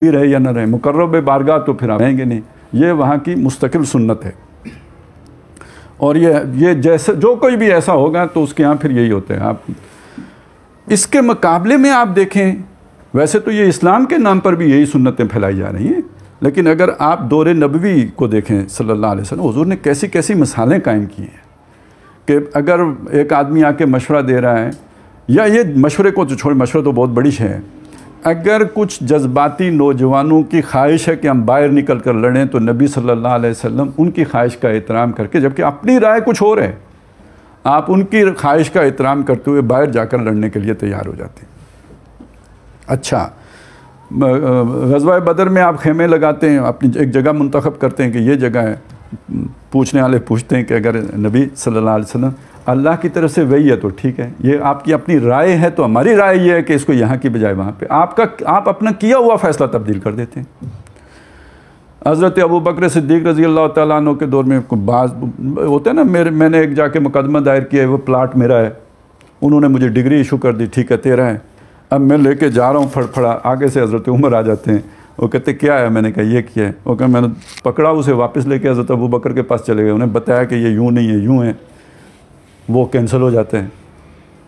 भी रहे या ना रहे, मुकर्रब बारगाह तो फिर आप रहेंगे नहीं। ये वहाँ की मुस्तकिल सुन्नत है। और ये जैसे जो कोई भी ऐसा होगा तो उसके यहाँ फिर यही होते हैं। आप इसके मुकाबले में आप देखें, वैसे तो ये इस्लाम के नाम पर भी यही सुन्नतें फैलाई जा रही हैं, लेकिन अगर आप दौरे नबवी को देखें सल्लल्लाहु अलैहि वसल्लम, हुज़ूर ने कैसी कैसी मिसालें कायम की हैं कि अगर एक आदमी आके मशवरा दे रहा है, या ये मशवरे को तो छोड़, मशवरा तो बहुत बड़ी शय है, अगर कुछ जज्बाती नौजवानों की ख्वाहिश है कि हम बाहर निकल कर लड़ें, तो नबी सल्लल्लाहु अलैहि वसल्लम उनकी ख्वाहिश का एहतराम करके, जबकि अपनी राय कुछ और है, आप उनकी ख्वाहिश का एहतराम करते हुए बाहर जाकर लड़ने के लिए तैयार हो जाते हैं। अच्छा, ग़ज़वा बदर में आप खेमे लगाते हैं, अपनी एक जगह मुंतखब करते हैं कि ये जगह है, पूछने वाले पूछते हैं कि अगर नबी सल्लल्लाहु अलैहि वसल्लम अल्लाह की तरफ से वही है तो ठीक है, ये आपकी अपनी राय है, तो हमारी राय ये है कि इसको यहाँ की बजाय वहाँ पे, आप अपना किया हुआ फ़ैसला तब्दील कर देते हैं। हज़रत अबू बकर सिद्दीक़ रज़ी अल्लाह तआला अन्हु के दौर में बाज़ होते हैं ना, मैंने एक जाके मुकदमा दायर किया है, वो प्लाट मेरा है, उन्होंने मुझे डिग्री इशू कर दी, ठीक है तेरा है, अब मैं लेके जा रहा हूँ फड़फड़ा, आगे से हज़रत उमर आ जाते हैं, वो कहते क्या है, मैंने कहा ये किया है, वो कहा मैंने पकड़ा उसे, वापस लेके हज़रत अबू बकर के पास चले गए, उन्हें बताया कि ये यूँ नहीं है यूँ है, वो कैंसिल हो जाते हैं,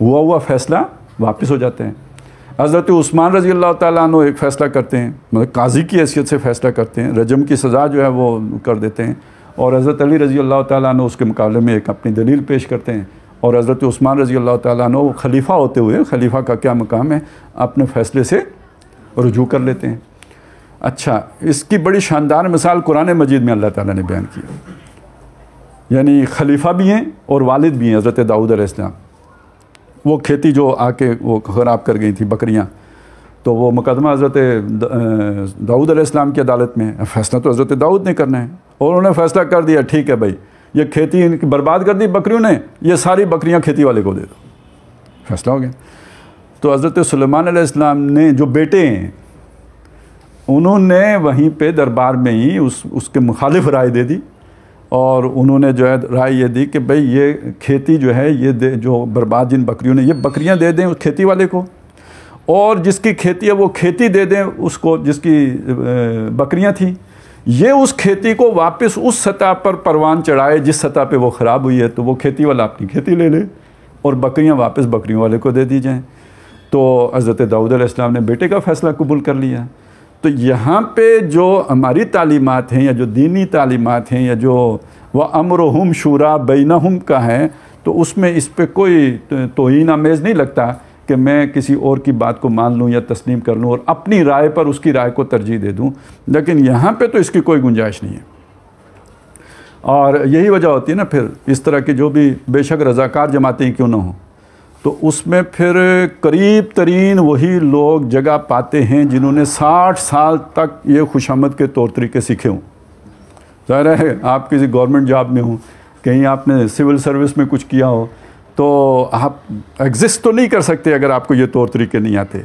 हुआ फ़ैसला वापस हो जाते हैं। हज़रत उस्मान रज़ी अल्लाह तआला अन्हु एक फ़ैसला करते हैं, मतलब काजी की हैसियत से फ़ैसला करते हैं, रजम की सज़ा जो है वो कर देते हैं, और हज़रत अली रज़ी अल्लाह तआला अन्हु उसके मुकाबले में एक अपनी दलील पेश करते हैं, और हज़रत उस्मान रज़ी अल्लाह तआला अन्हु खलीफा होते हुए, खलीफा का क्या मकाम है, अपने फ़ैसले से रुजू कर लेते हैं। अच्छा, इसकी बड़ी शानदार मिसाल कुरान मजीद में अल्लाह ताला ने बयान की, यानी खलीफा भी हैं और वालिद भी हैं हज़रत दाऊद अलैहिस्सलाम। वो खेती जो आके वो ख़राब कर गई थी बकरियाँ, तो वो मुकदमा हज़रत दाऊद अलैहिस्सलाम की अदालत में है, फ़ैसला तो हज़रत दाऊद ने करना है, और उन्होंने फ़ैसला कर दिया ठीक है भाई, ये खेती इनकी बर्बाद कर दी बकरियों ने, ये सारी बकरियाँ खेती वाले को दे दो, फ़ैसला हो गया। तो हज़रत सुलेमान अलैहिस्सलाम ने जो बेटे हैं, उन्होंने वहीं पे दरबार में ही उसके मुखालिफ राय दे दी, और उन्होंने जो है राय ये दी कि भाई ये खेती जो है ये जो बर्बाद जिन बकरियों ने, ये बकरियां दे दें उस खेती वाले को, और जिसकी खेती है वो खेती दे दें उसको जिसकी बकरियां थी, ये उस खेती को वापस उस सतह पर परवान चढ़ाए जिस सतह पे वो ख़राब हुई है, तो वो खेती वाला अपनी खेती ले ले और बकरियां वापस बकरियों वाले को दे दी जाएँ। तो हज़रत दाऊद अलैहिस्सलाम ने बेटे का फ़ैसला कबूल कर लिया। तो यहाँ पे जो हमारी तालीमात हैं, या जो दीनी तालीमात हैं, या जो वह अम्रुहुम शूरा बैनहुम का है, तो उसमें इस पे कोई तौहीन आमेज़ नहीं लगता कि मैं किसी और की बात को मान लूँ या तस्लीम कर लूँ और अपनी राय पर उसकी राय को तरजीह दे दूँ, लेकिन यहाँ पे तो इसकी कोई गुंजाइश नहीं है। और यही वजह होती है ना फिर इस तरह की जो भी बेशक रज़ाकार जमातें क्यों ना हों, तो उसमें फिर करीब तरीन वही लोग जगह पाते हैं जिन्होंने 60 साल तक ये खुशामद के तौर तरीके सीखे हों। ज़ाहिर है आप किसी गवर्नमेंट जॉब में हो, कहीं आपने सिविल सर्विस में कुछ किया हो, तो आप एग्जिस्ट तो नहीं कर सकते अगर आपको ये तौर तरीके नहीं आते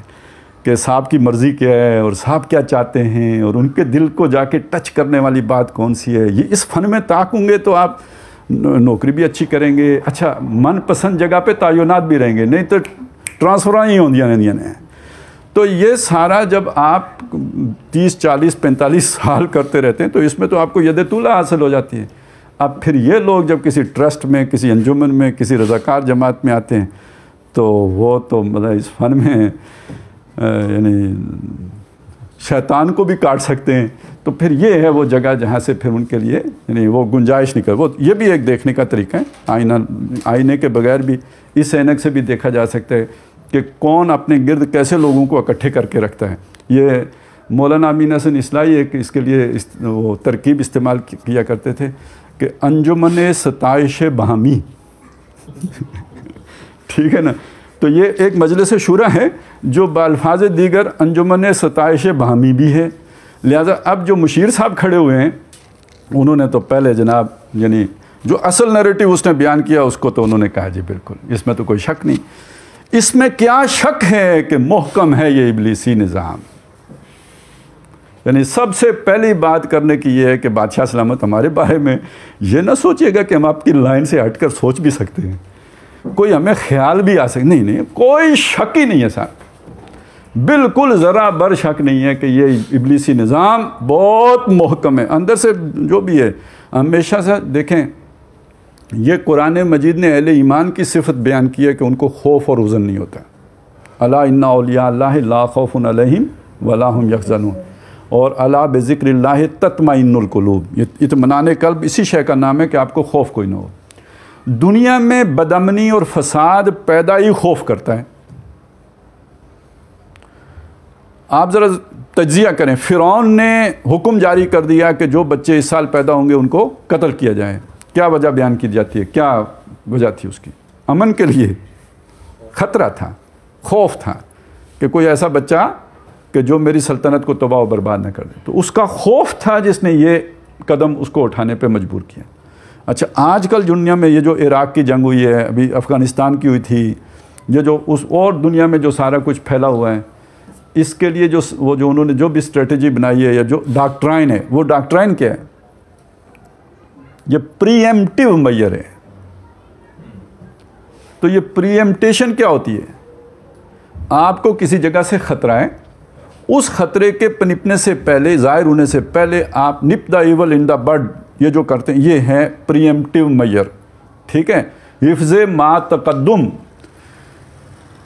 कि साहब की मर्ज़ी क्या है और साहब क्या चाहते हैं और उनके दिल को जाके टच करने वाली बात कौन सी है। ये इस फ़न में ताकूंगे तो आप नौकरी भी अच्छी करेंगे, अच्छा मनपसंद जगह पे तयनात भी रहेंगे, नहीं तो ट्रांसफ़र ही होंदियां रहंदियां ने। तो ये सारा जब आप 30, 40, 45 साल करते रहते हैं तो इसमें तो आपको यद-ए-तूला हासिल हो जाती है। अब फिर ये लोग जब किसी ट्रस्ट में, किसी अंजुमन में, किसी रज़ाकार जमात में आते हैं तो वो तो मतलब इस फ़न में यानी शैतान को भी काट सकते हैं। तो फिर ये है वो जगह जहाँ से फिर उनके लिए यानी वो गुंजाइश निकल, वो ये भी एक देखने का तरीका है। आईने के बगैर भी इस ऐनक से भी देखा जा सकता है कि कौन अपने गिर्द कैसे लोगों को इकट्ठे करके रखता है। ये मौलाना अमीन हसन इस्लाही एक इसके लिए वो तरकीब इस्तेमाल किया करते थे कि अंजुमन सताइश बहमी ठीक है ना। तो ये एक मजलिस शूरा है जो बाल्फाज दीगर अंजुमन सताइश बहमी भी है। लिहाजा अब जो मुशीर साहब खड़े हुए हैं उन्होंने तो पहले जनाब यानी जो असल नैरेटिव उसने बयान किया उसको तो उन्होंने कहा जी बिल्कुल, इसमें तो कोई शक नहीं। इसमें क्या शक है कि मुहकम है ये इब्लीसी निज़ाम। यानी सबसे पहली बात करने की ये है कि बादशाह सलामत हमारे बारे में ये ना सोचिएगा कि हम आपकी लाइन से हटकर सोच भी सकते हैं, कोई हमें ख्याल भी आ सकता नहीं, कोई शक ही नहीं है साहब। बिल्कुल ज़रा बर शक नहीं है कि ये इब्लीसी निज़ाम बहुत महकम है अंदर से। जो भी है हमेशा से देखें, ये कुरान मजीद ने अहले ईमान की सिफत बयान की है कि उनको खौफ और हुज़न नहीं होता। अला इन्ना औलिया अल्लाहि ला खौफुन अलैहिम वला हुम यहज़नून, और अला बिज़िक्रिल्लाहि तत्मइन्नुल कुलूब। ये इत्मीनान क़ल्ब इसी शय का नाम है कि आपको खौफ कोई ना हो। दुनिया में बदअमनी और फसाद पैदा ही खौफ करता है। आप ज़रा तज्जिया करें, फ़िरौन ने हुक्म जारी कर दिया कि जो बच्चे इस साल पैदा होंगे उनको कत्ल किया जाए। क्या वजह बयान की जाती है? क्या वजह थी उसकी? अमन के लिए, ख़तरा था, खौफ था कि कोई ऐसा बच्चा कि जो मेरी सल्तनत को तबाह व बर्बाद न कर दे। तो उसका खौफ था जिसने ये कदम उसको उठाने पे मजबूर किया। अच्छा, आजकल दुनिया में ये जो इराक़ की जंग हुई है, अभी अफ़गानिस्तान की हुई थी, ये जो उस और दुनिया में जो सारा कुछ फैला हुआ है, इसके लिए जो उन्होंने जो भी स्ट्रेटजी बनाई है या जो डॉक्ट्राइन है, वो डॉक्ट्राइन क्या है? ये प्रीएम्प्टिव मेजर है। तो ये प्रीएम्प्टेशन क्या होती है? आपको किसी जगह से ख़तरा है, उस ख़तरे के पनपने से पहले, ज़ाहिर होने से पहले आप nip the evil in the bud, ये जो करते हैं, ये है प्रीएम्प्टिव मेजर। ठीक है, हिफ्ज़ मा तक़द्दुम,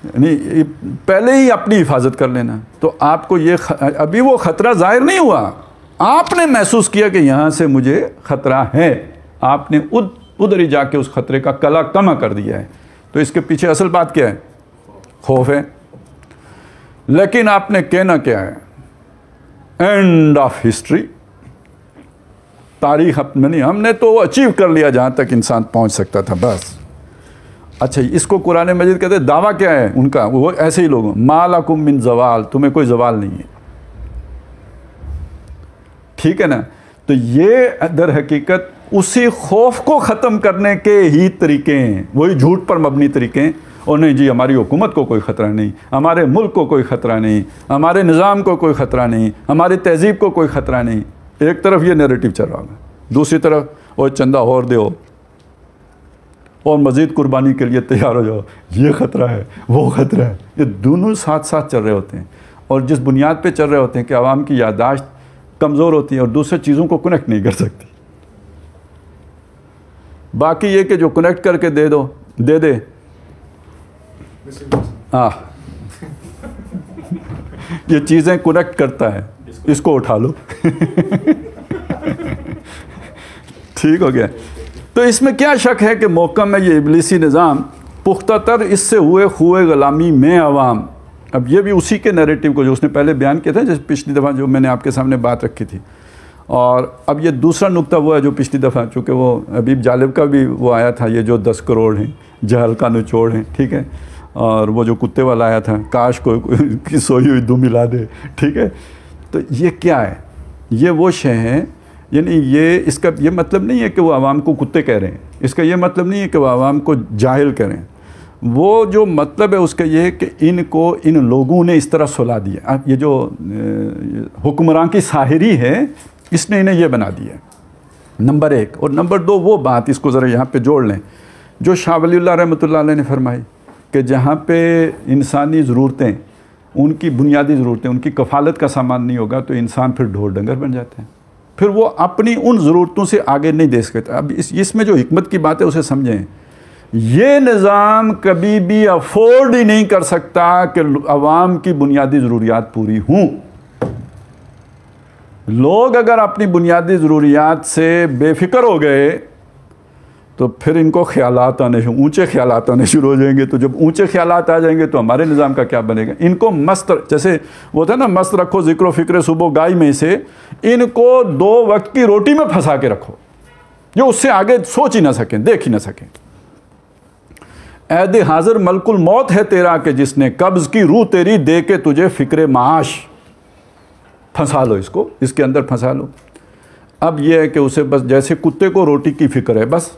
यानी पहले ही अपनी हिफाजत कर लेना। तो आपको ये अभी वो ख़तरा ज़ाहिर नहीं हुआ, आपने महसूस किया कि यहाँ से मुझे ख़तरा है, आपने उधर ही जाके उस ख़तरे का कला कमा कर दिया है। तो इसके पीछे असल बात क्या है? खौफ है। लेकिन आपने कहना क्या है? एंड ऑफ हिस्ट्री, तारीख अपनी हमने तो अचीव कर लिया जहाँ तक इंसान पहुँच सकता था, बस। अच्छा, इसको कुरान मजीद कहते हैं, दावा क्या है उनका? वो ऐसे ही लोग, मालकुम मिन ज़वाल, तुम्हें कोई ज़वाल नहीं है। ठीक है ना? तो ये दर हकीकत उसी खौफ को ख़त्म करने के ही तरीके हैं, वही झूठ पर मबनी तरीके हैं। और नहीं जी, हमारी हुकूमत को कोई ख़तरा नहीं, हमारे मुल्क को कोई ख़तरा नहीं, हमारे निज़ाम को कोई ख़तरा नहीं, हमारी तहज़ीब को कोई ख़तरा नहीं। एक तरफ ये नैरेटिव चल रहा है, दूसरी तरफ और चंदा और दो और मज़ीद कुर्बानी के लिए तैयार हो जाओ, ये ख़तरा है, वो ख़तरा है। ये दोनों साथ साथ चल रहे होते हैं, और जिस बुनियाद पे चल रहे होते हैं कि आवाम की याददाश्त कमज़ोर होती है और दूसरे चीज़ों को कनेक्ट नहीं कर सकती। बाकी ये कि जो कनेक्ट करके दे दो, दे दे, हाँ ये चीज़ें कनेक्ट करता है, इसको उठा लो ठीक हो गया। तो इसमें क्या शक है कि मौका में ये इब्लीसी निज़ाम पुख्ता तर, इससे हुए खुए ग़ुलामी में अवाम। अब ये भी उसी के नैरेटिव को जो उसने पहले बयान किया था, जैसे पिछली दफ़ा जो मैंने आपके सामने बात रखी थी। और अब ये दूसरा नुक्ता वो है जो पिछली दफ़ा, चूँकि वो अबीब जालिब का भी वो आया था, ये जो 10 करोड़ हैं, जहल का निचोड़ हैं, ठीक है। और वो जो कुत्ते वाला आया था, काश कोई सोई हुई दुम मिला दे, ठीक है। तो ये क्या है? ये वो शय है, यानी ये इसका ये मतलब नहीं है कि वो आवाम को कुत्ते कह रहे हैं, इसका ये मतलब नहीं है कि वो आवाम को जाहिल करें। वो जो मतलब है उसका ये है कि इनको इन लोगों ने इस तरह सुला दिया। अब ये जो हुक्मरान की साहिरी है, इसने इन्हें ये बना दिया, नंबर 1। और नंबर 2 वो बात, इसको ज़रा यहाँ पे जोड़ लें, जो शाह वलीउल्लाह रहमतुल्लाह अलैह ने फरमाई कि जहाँ पे इंसानी ज़रूरतें, उनकी बुनियादी ज़रूरतें, उनकी कफ़ालत का सामान नहीं होगा तो इंसान फिर ढोर डंगर बन जाते हैं, फिर वो अपनी उन ज़रूरतों से आगे नहीं दे सकते। अब इसमें जो हिकमत की बात है उसे समझें। ये निज़ाम कभी भी अफोर्ड ही नहीं कर सकता कि अवाम की बुनियादी ज़रूरियात पूरी हों। लोग अगर अपनी बुनियादी ज़रूरियात से बेफिक्र हो गए तो फिर इनको ख्यालात आने, ऊंचे ख्यालात आने शुरू हो जाएंगे। तो जब ऊंचे ख्यालात आ जाएंगे तो हमारे निज़ाम का क्या बनेगा? इनको मस्त, जैसे वो था ना, मस्त रखो ज़िक्र फ़िक्र सुबह गाय में से, इनको 2 वक्त की रोटी में फंसा के रखो, जो उससे आगे सोच ही ना सकें, देख ही ना सकें। ऐद हाजिर मलकुल मौत है तेरा कि जिसने कब्ज़ की रूह तेरी दे के तुझे फ़िक्र माश, फंसा लो इसको, इसके अंदर फंसा लो। अब यह है कि उसे बस जैसे कुत्ते को रोटी की फ़िक्र है बस,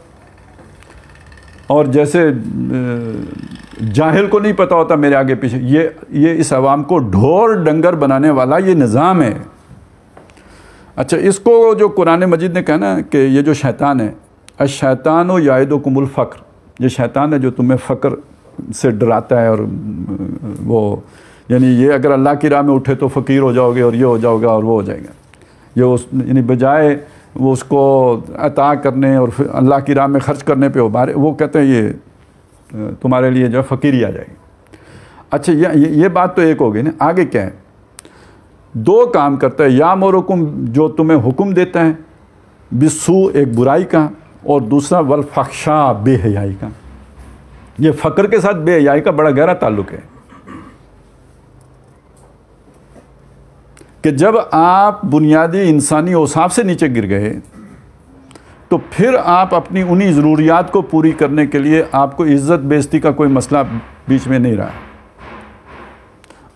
और जैसे जाहिल को नहीं पता होता मेरे आगे पीछे, ये इस अवाम को ढोर डंगर बनाने वाला ये निज़ाम है। अच्छा, इसको जो कुरान मजीद ने कहा ना कि ये जो शैतान है, अश-शैतान व याइदुकुमुल फ़क्र, ये शैतान है जो तुम्हें फ़क्र से डराता है और वो यानी ये अगर अल्लाह की राह में उठे तो फ़कीर हो जाओगे और ये हो जाओगे और वो हो जाएगा। ये उस यानी बजाय वो उसको अता करने और फिर अल्लाह की राह में ख़र्च करने पे वो कहते हैं ये तुम्हारे लिए जो है फ़कीरी आ जाएगी। अच्छा, ये बात तो एक हो गई ना। आगे क्या है? 2 काम करता है, या मोरकुम जो तुम्हें हुक्म देता है, बिस्सू एक बुराई का, और दूसरा वल फख्शा बेहयाई का। ये फ़क्र के साथ बेहयाई का बड़ा गहरा ताल्लुक़ है कि जब आप बुनियादी इंसानी औसाफ से नीचे गिर गए तो फिर आप अपनी उन्हीं ज़रूरियात को पूरी करने के लिए आपको इज़्ज़त बेइज़्ज़ती का कोई मसला बीच में नहीं रहा।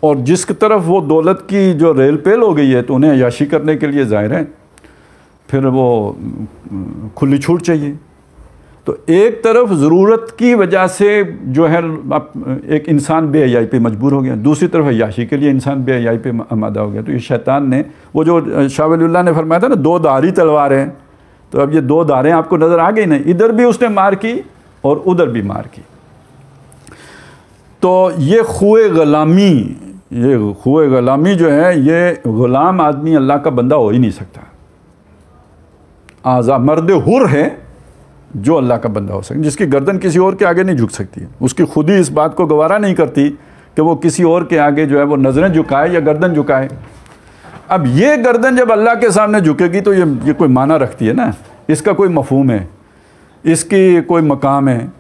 और जिस तरफ वो दौलत की जो रेल पेल हो गई है तो उन्हें अय्याशी करने के लिए ज़ाहिर है फिर वो खुली छूट चाहिए। तो एक तरफ ज़रूरत की वजह से जो है एक इंसान बेहयाई पे मजबूर हो गया, दूसरी तरफ अय्याशी के लिए इंसान बेहयाई पे आमादा हो गया। तो ये शैतान ने वो जो शाह वलीउल्लाह ने फरमाया था ना 2 धारी तलवार हैं, तो अब ये 2 धारें आपको नज़र आ गई ना, इधर भी उसने मार की और उधर भी मार की। तो ये खुए ग़ुलामी जो है, ये ग़ुलाम आदमी अल्लाह का बंदा हो ही नहीं सकता। आज़ा मर्द हुर है जो अल्लाह का बंदा हो सके, जिसकी गर्दन किसी और के आगे नहीं झुक सकती है। उसकी खुद ही इस बात को गवारा नहीं करती कि वो किसी और के आगे जो है वो नज़रें झुकाए या गर्दन झुकाए। अब ये गर्दन जब अल्लाह के सामने झुकेगी तो ये कोई माना रखती है ना, इसका कोई मफहूम है, इसकी कोई मकाम है।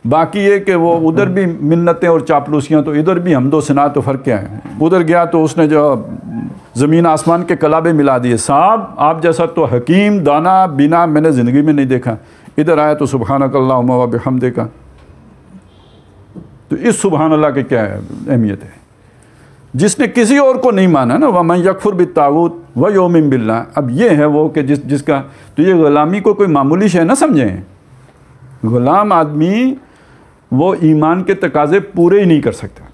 बाकी ये कि वो उधर भी मिन्नतें और चापलूसियाँ, तो इधर भी हमदो सना, तो फ़र्क क्या है? उधर गया तो उसने जो ज़मीन आसमान के कलाबे मिला दिए। साहब आप जैसा तो हकीम दाना बिना मैंने ज़िंदगी में नहीं देखा। इधर आया तो सुब्हानकल्लाहुम्मा व बिहम्दिका। तो इस सुब्हान अल्लाह की क्या अहमियत है? जिसने किसी और को नहीं माना ना, वह मन यकफुर बित्तागूत व यौमिन बिल्लाह। अब ये है वो कि जिसका तो ये ग़ुलामी को कोई मामूली शय ना समझें। ग़ुलाम आदमी वो ईमान के तकाज़े पूरे ही नहीं कर सकता,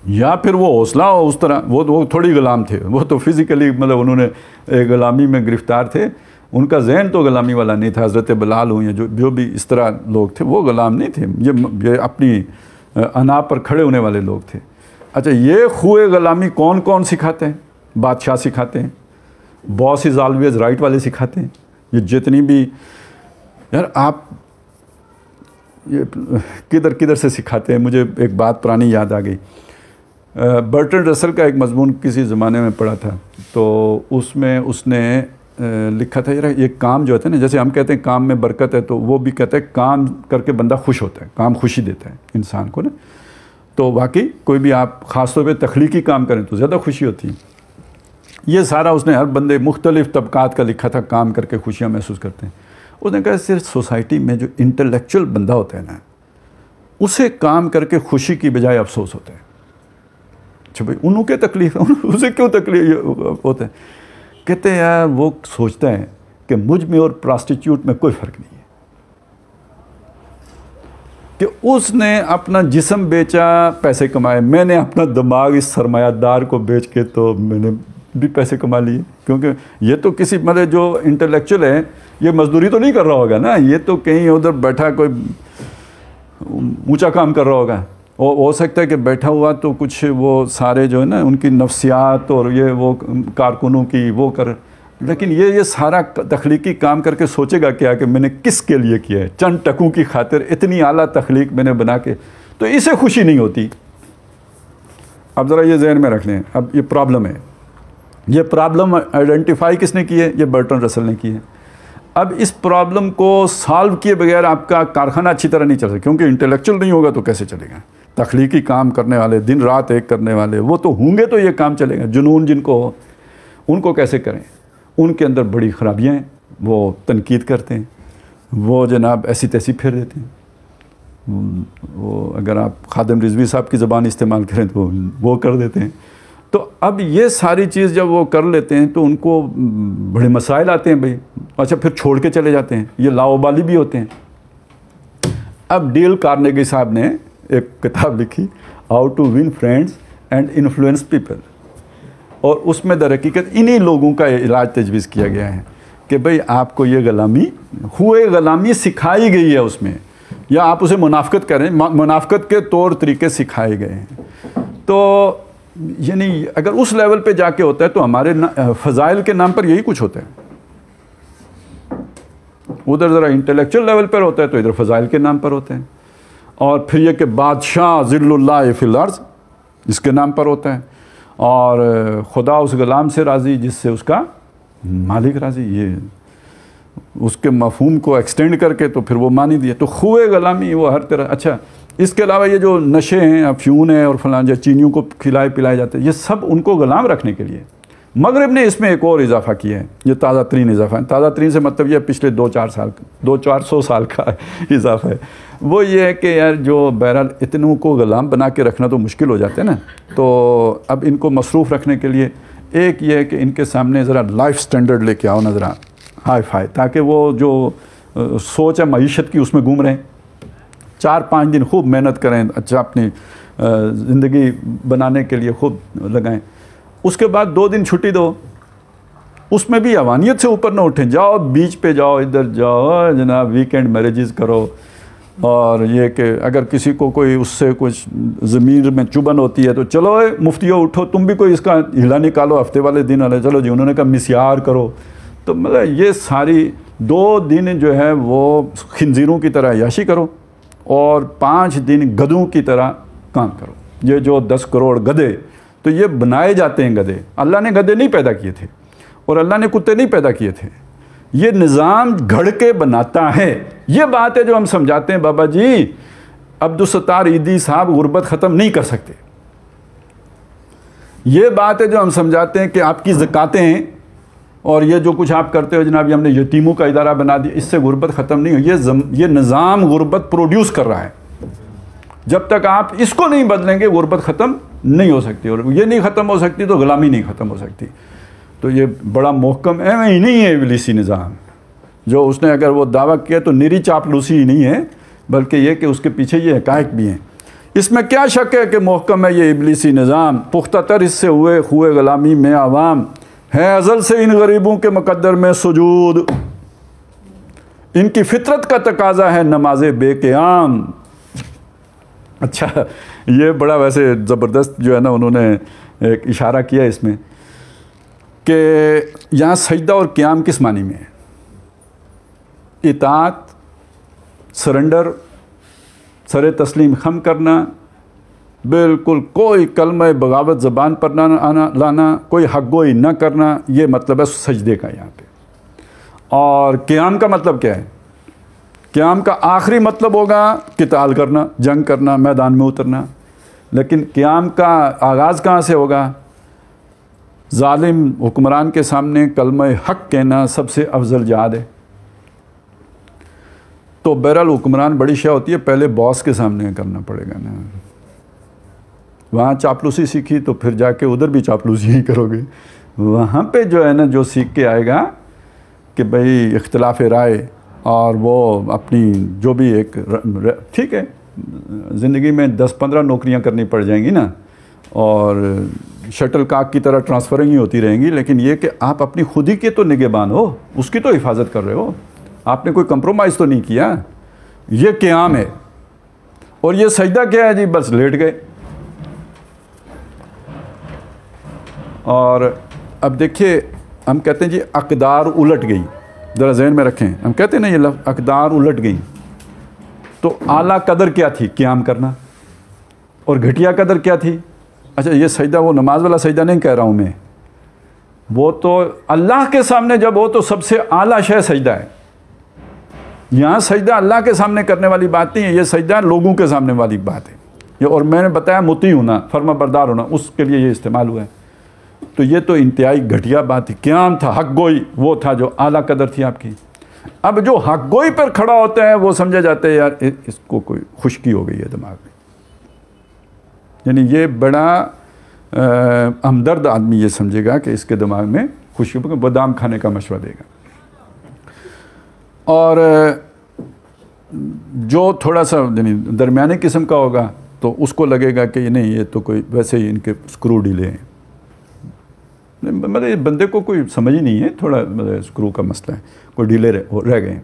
या फिर वो हौसला हो उस तरह, वो थोड़ी ग़ुलाम थे, वो तो फिज़िकली मतलब उन्होंने एक ग़ुलामी में गिरफ़्तार थे, उनका जहन तो ग़ुलामी वाला नहीं था। हज़रत बिलाल हुए या जो भी इस तरह लोग थे वो ग़ुलाम नहीं थे, ये अपनी अना पर खड़े होने वाले लोग थे। अच्छा, ये खुए ग़ुलामी कौन कौन सिखाते हैं? बादशाह सिखाते हैं, बॉस इज़ ऑलवेज़ राइट वाले सिखाते हैं। ये जितनी भी यार आप ये किधर किधर से सिखाते हैं। मुझे एक बात पुरानी याद आ गई। बर्ट्रैंड रसल का एक मज़मून किसी ज़माने में पढ़ा था, तो उसमें उसने लिखा था यार ये काम जो होता है ना, जैसे हम कहते हैं काम में बरकत है, तो वो भी कहते हैं काम करके बंदा खुश होता है, काम खुशी देता है इंसान को ना। तो वाकई कोई भी आप ख़ास तौर पे तख्लीकी काम करें तो ज़्यादा खुशी होती है। ये सारा उसने हर बंदे मुख्तलिफ़ तबकात का लिखा था, काम करके खुशियाँ महसूस करते हैं। उसने कहा सिर्फ सोसाइटी में जो इंटेलेक्चुअल बंदा होता है ना, उसे काम करके खुशी की बजाय अफसोस होता है। अच्छा भाई, उनके तकलीफ उसे क्यों तकलीफ होता है? कहते हैं यार वो सोचता है कि मुझ में और प्रॉस्टिट्यूट में कोई फ़र्क नहीं है, कि उसने अपना जिस्म बेचा पैसे कमाए, मैंने अपना दिमाग इस सरमायादार को बेच के तो मैंने भी पैसे कमा लिए। क्योंकि ये तो किसी मतलब जो इंटेलेक्चुअल है ये मजदूरी तो नहीं कर रहा होगा ना, ये तो कहीं उधर बैठा कोई ऊंचा काम कर रहा होगा। और हो सकता है कि बैठा हुआ तो कुछ वो सारे जो है ना उनकी नफ्सियात और ये वो कारकुनों की वो कर, लेकिन ये सारा तख्लीकी काम करके सोचेगा क्या कि मैंने किसके लिए किया है? चंद टकों की खातिर इतनी आला तख्लीक मैंने बना के, तो इसे खुशी नहीं होती। अब ज़रा ये जहन में रख लें। अब ये प्रॉब्लम है, ये प्रॉब्लम आइडेंटिफाई किसने की है? ये बर्ट्रैंड रसल ने की है। अब इस प्रॉब्लम को सॉल्व किए बगैर आपका कारखाना अच्छी तरह नहीं चल सकता, क्योंकि इंटेलेक्चुअल नहीं होगा तो कैसे चलेगा? तख्लीकी काम करने वाले, दिन रात एक करने वाले, वो तो होंगे तो ये काम चलेगा। जुनून जिनको हो उनको कैसे करें? उनके अंदर बड़ी ख़राबियाँ हैं, वो तनकीद करते हैं, वो जनाब ऐसी तैसी फेर देते हैं। वो अगर आप खादिम रिजवी साहब की ज़बान इस्तेमाल करें तो वो कर देते हैं। तो अब ये सारी चीज़ जब वो कर लेते हैं तो उनको बड़े मसाइल आते हैं भाई। अच्छा, फिर छोड़ के चले जाते हैं, ये लाओबाली भी होते हैं। अब डेल कार्नेगी साहब ने एक किताब लिखी, how to win friends and influence people, और उसमें दर हकीकत इन्हीं लोगों का इलाज तजवीज़ किया गया है कि भाई आपको ये ग़ुलामी सिखाई गई है उसमें, या आप उसे मुनाफ़कत करें, मुनाफ़कत के तौर तरीके सिखाए गए हैं। तो यानी अगर उस लेवल पे जाके होता है तो हमारे फ़ज़ाइल के नाम पर यही कुछ होता है। उधर ज़रा इंटेलेक्चुअल लेवल पर होता है तो इधर फ़ज़ाइल के नाम पर होते हैं। और फिर ये कि बादशाह ज़िल्लुल्लाह फ़िल अर्ज़ इसके नाम पर होता है, और खुदा उस ग़ुलाम से राज़ी जिससे उसका मालिक राज़ी, ये उसके मफ़हूम को एक्सटेंड करके तो फिर वो मान ही दिया। तो खुए ग़ुलामी वो हर तरह। अच्छा, इसके अलावा ये जो नशे हैं, अफ्यून है और फलां जो चीनियों को खिलाए पिलाए जाते हैं, ये सब उनको ग़ुलाम रखने के लिए। मगरिब ने इसमें एक और इजाफ़ा किया है, ये ताज़ा तरीन इजाफ़ा है। ताज़ा तरीन से मतलब ये पिछले 200-400 साल का इजाफ़ा है। वो ये है कि यार जो बहरहाल इतनों को ग़ुलाम बना के रखना तो मुश्किल हो जाते हैं ना, तो अब इनको मसरूफ़ रखने के लिए एक ये है कि इनके सामने ज़रा लाइफ स्टैंडर्ड लेके आओ ना, ज़रा हाई फाई, ताकि वो जो सोच है मईशत की उसमें घूम रहे हैं। 4-5 दिन खूब मेहनत करें, अच्छा अपनी ज़िंदगी बनाने के लिए खूब लगाएं। उसके बाद 2 दिन छुट्टी दो, उसमें भी अवानियत से ऊपर ना उठें। जाओ बीच पे जाओ, इधर जाओ जनाब, वीकेंड मैरिजेस करो। और ये कि अगर किसी को कोई उससे कुछ ज़मीर में चुभन होती है तो चलो मुफ्तियों उठो, तुम भी कोई इसका हिला निकालो हफ्ते वाले दिन वाले, चलो जी उन्होंने कहा मिस्यार करो। तो मतलब ये सारी 2 दिन जो है वो खिंजीरों की तरह याशी करो और 5 दिन गधों की तरह काम करो। ये जो 10 करोड़ गधे, तो ये बनाए जाते हैं गधे। अल्लाह ने गधे नहीं पैदा किए थे और अल्लाह ने कुत्ते नहीं पैदा किए थे, ये निज़ाम घड़ के बनाता है। ये बात है जो हम समझाते हैं बाबा जी अब्दुल सत्तार ईदी साहब गुर्बत ख़त्म नहीं कर सकते। ये बात है जो हम समझाते हैं कि आपकी ज़कातें हैं और ये जो कुछ आप करते हो जनाब, ये हमने यतीमों का इदारा बना दिया, इससे गुर्बत ख़त्म नहीं हो। ये निज़ाम गुर्बत प्रोड्यूस कर रहा है। जब तक आप इसको नहीं बदलेंगे गुर्बत ख़त्म नहीं हो सकती, और ये नहीं ख़त्म हो सकती तो ग़ुलामी नहीं ख़त्म हो सकती। तो ये बड़ा मोहकम है, ही नहीं है इब्लीसी निज़ाम जो उसने अगर वो दावा किया तो निरी चापलूसी ही नहीं है, बल्कि ये कि उसके पीछे ये हक़ाइक़ भी हैं। इसमें क्या शक है कि मोहकम है ये इब्लीसी निज़ाम। पुख्ता तर इससे हुए ग़ुलामी में आवाम है अज़ल से इन गरीबों के मुक़द्दर में सुजूद। इनकी फितरत का तकाज़ा है नमाज बेक़याम। अच्छा, ये बड़ा वैसे ज़बरदस्त जो है ना उन्होंने एक इशारा किया इसमें कि यहाँ सजदा और क़याम किस मानी में है। इताअत, सरेंडर, सर तस्लीम खम करना, बिल्कुल कोई कलमा बगावत ज़बान पर ना लाना, कोई हक़गोई न करना, ये मतलब है सजदे का यहाँ पे। और क़याम का मतलब क्या है? क़याम का आखिरी मतलब होगा क़िताल करना, जंग करना, मैदान में उतरना। लेकिन क़याम का आगाज़ कहाँ से होगा? ज़ालिम हुक्मरान के सामने कलमा हक़ कहना सबसे अफजल जिहाद है। तो बहरहाल हुक्मरान बड़ी शय होती है, पहले बॉस के सामने करना पड़ेगा ना। वहाँ चापलूसी सीखी तो फिर जाके उधर भी चापलूसी ही करोगे। वहाँ पे जो है ना जो सीख के आएगा कि भाई इख्तिलाफ़ राय और वो अपनी जो भी एक ठीक है, ज़िंदगी में 10-15 नौकरियाँ करनी पड़ जाएंगी ना, और शटल काक की तरह ट्रांसफ़रिंग ही होती रहेंगी, लेकिन ये कि आप अपनी खुद ही के तो निगहबान हो, उसकी तो हिफाजत कर रहे हो, आपने कोई कंप्रोमाइज़ तो नहीं किया। ये क़याम है। और ये सजदा क्या है जी? बस लेट गए। और अब देखिए हम कहते हैं जी अक़दार उलट गई, ज़रा ज़हन में रखें। हम कहते हैं ना ये लफ्ज़ अक़दार उलट गई, तो आला कदर क्या थी? क़याम करना। और घटिया कदर क्या थी? अच्छा, ये सजदा वो नमाज वाला सजदा नहीं कह रहा हूँ मैं, वो तो अल्लाह के सामने जब हो तो सबसे आला शय सजदा है। यहाँ सजदा अल्लाह के सामने करने वाली बात नहीं है, ये सजदा लोगों के सामने वाली बात है। ये और मैंने बताया मुती होना, फर्मा बरदार होना, उसके लिए ये इस्तेमाल हुआ है। तो ये तो इंतहाई घटिया बात थी। क़याम था, हक़ गोई वो था जो आला कदर थी आपकी। अब जो हक़ गोई पर खड़ा होता है वो समझा जाता है यार इसको कोई खुश्की हो गई है दिमाग में, यानी ये बड़ा हमदर्द आदमी ये समझेगा कि इसके दिमाग में खुशी, बादाम खाने का मशवरा देगा। और जो थोड़ा सा यानी दरमियाने किस्म का होगा तो उसको लगेगा कि नहीं ये तो कोई वैसे ही इनके स्क्रू ढीले हैं। मतलब बंदे को कोई समझ ही नहीं है, थोड़ा मतलब स्क्रू का मसला है, कोई ढीले रह गए।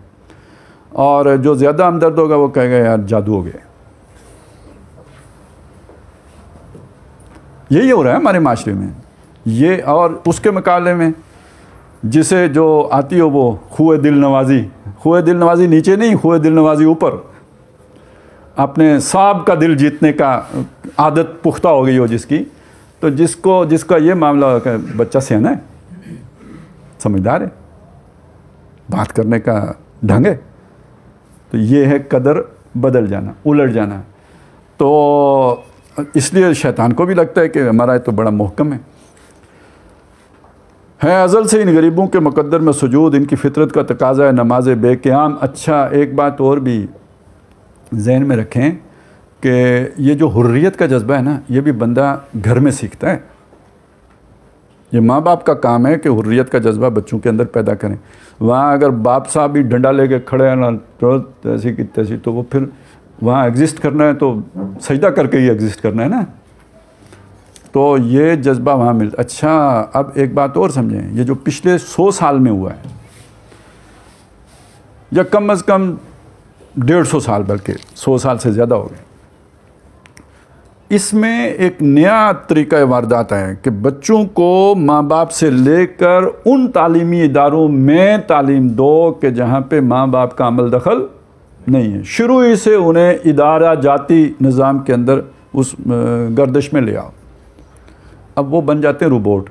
और जो ज़्यादा हमदर्द होगा वो कहेगा यार जादू हो गया। यही हो रहा है हमारे माशरे में ये। और उसके मुकाबले में जिसे जो आती हो वो खुए दिल नवाजी नीचे नहीं, खुए दिल नवाजी ऊपर, अपने साहब का दिल जीतने का आदत पुख्ता हो गई हो जिसकी, तो जिसका ये मामला हो कि बच्चा सियाना है, समझदार है, बात करने का ढंग है, तो ये है कदर बदल जाना, उलट जाना। तो इसलिए शैतान को भी लगता है कि हमारा ये तो बड़ा मुहकम है अज़ल से इन गरीबों के मुकद्दर में सुजूद इनकी फितरत का तकाजा है नमाज बेक़याम। अच्छा, एक बात और भी जहन में रखें कि ये जो हुर्रियत का जज्बा है ना, ये भी बंदा घर में सीखता है। ये माँ बाप का काम है कि हुर्रियत का जज्बा बच्चों के अंदर पैदा करें। वहाँ अगर बाप साहब भी डंडा लेके खड़े हैं ना, तो ऐसी की तैसी, तो वो फिर वहाँ एग्जिस्ट करना है तो सजदा करके ही एग्जिस्ट करना है ना, तो ये जज्बा वहाँ मिलता। अच्छा, अब एक बात और समझें, ये जो पिछले 100 साल में हुआ है, या कम अज़ कम 150 साल, बल्कि 100 साल से ज़्यादा हो गए, इसमें एक नया तरीका वारदात है कि बच्चों को माँ बाप से लेकर उन तालीमी इदारों में तालीम दो कि जहाँ पे माँ बाप का अमल दखल नहीं है। शुरू ही से उन्हें इदारा जाती निज़ाम के अंदर उस गर्दिश में ले आओ। अब वो बन जाते हैं रोबोट,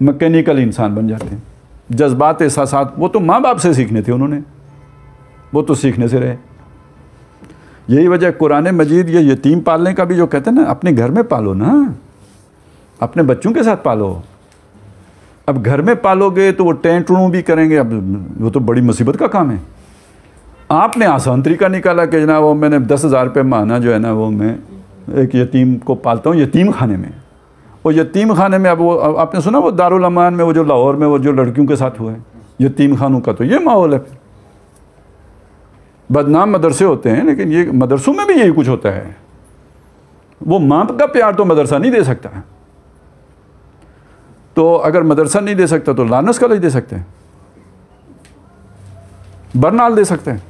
मैकेनिकल इंसान बन जाते हैं। जज्बात एहसासात वो तो माँ बाप से सीखने थे उन्होंने, वो तो सीखने से रहे। यही वजह कुरान मजीद ये यतीम पालने का भी जो कहते हैं ना, अपने घर में पालो ना, अपने बच्चों के साथ पालो। अब घर में पालोगे तो वो टेंटू भी करेंगे, अब वो तो बड़ी मुसीबत का काम है। आपने आसान तरीका निकाला कि जनाब वो मैंने 10,000 रुपये महीना जो है ना, वो मैं एक यतीम को पालता हूँ यतीम खाने में। और यतीम खाने में अब वो आपने सुना वो दारुल अमान में वो जो लाहौर में वो जो लड़कियों के साथ हुआ है, यतीम खानों का तो ये माहौल है। बदनाम मदरसे होते हैं, लेकिन ये मदरसों में भी यही कुछ होता है। वो माँ का प्यार तो मदरसा नहीं दे सकता, तो अगर मदरसा नहीं दे सकता तो लानस कॉलेज दे सकते हैं, बरनाल दे सकते हैं।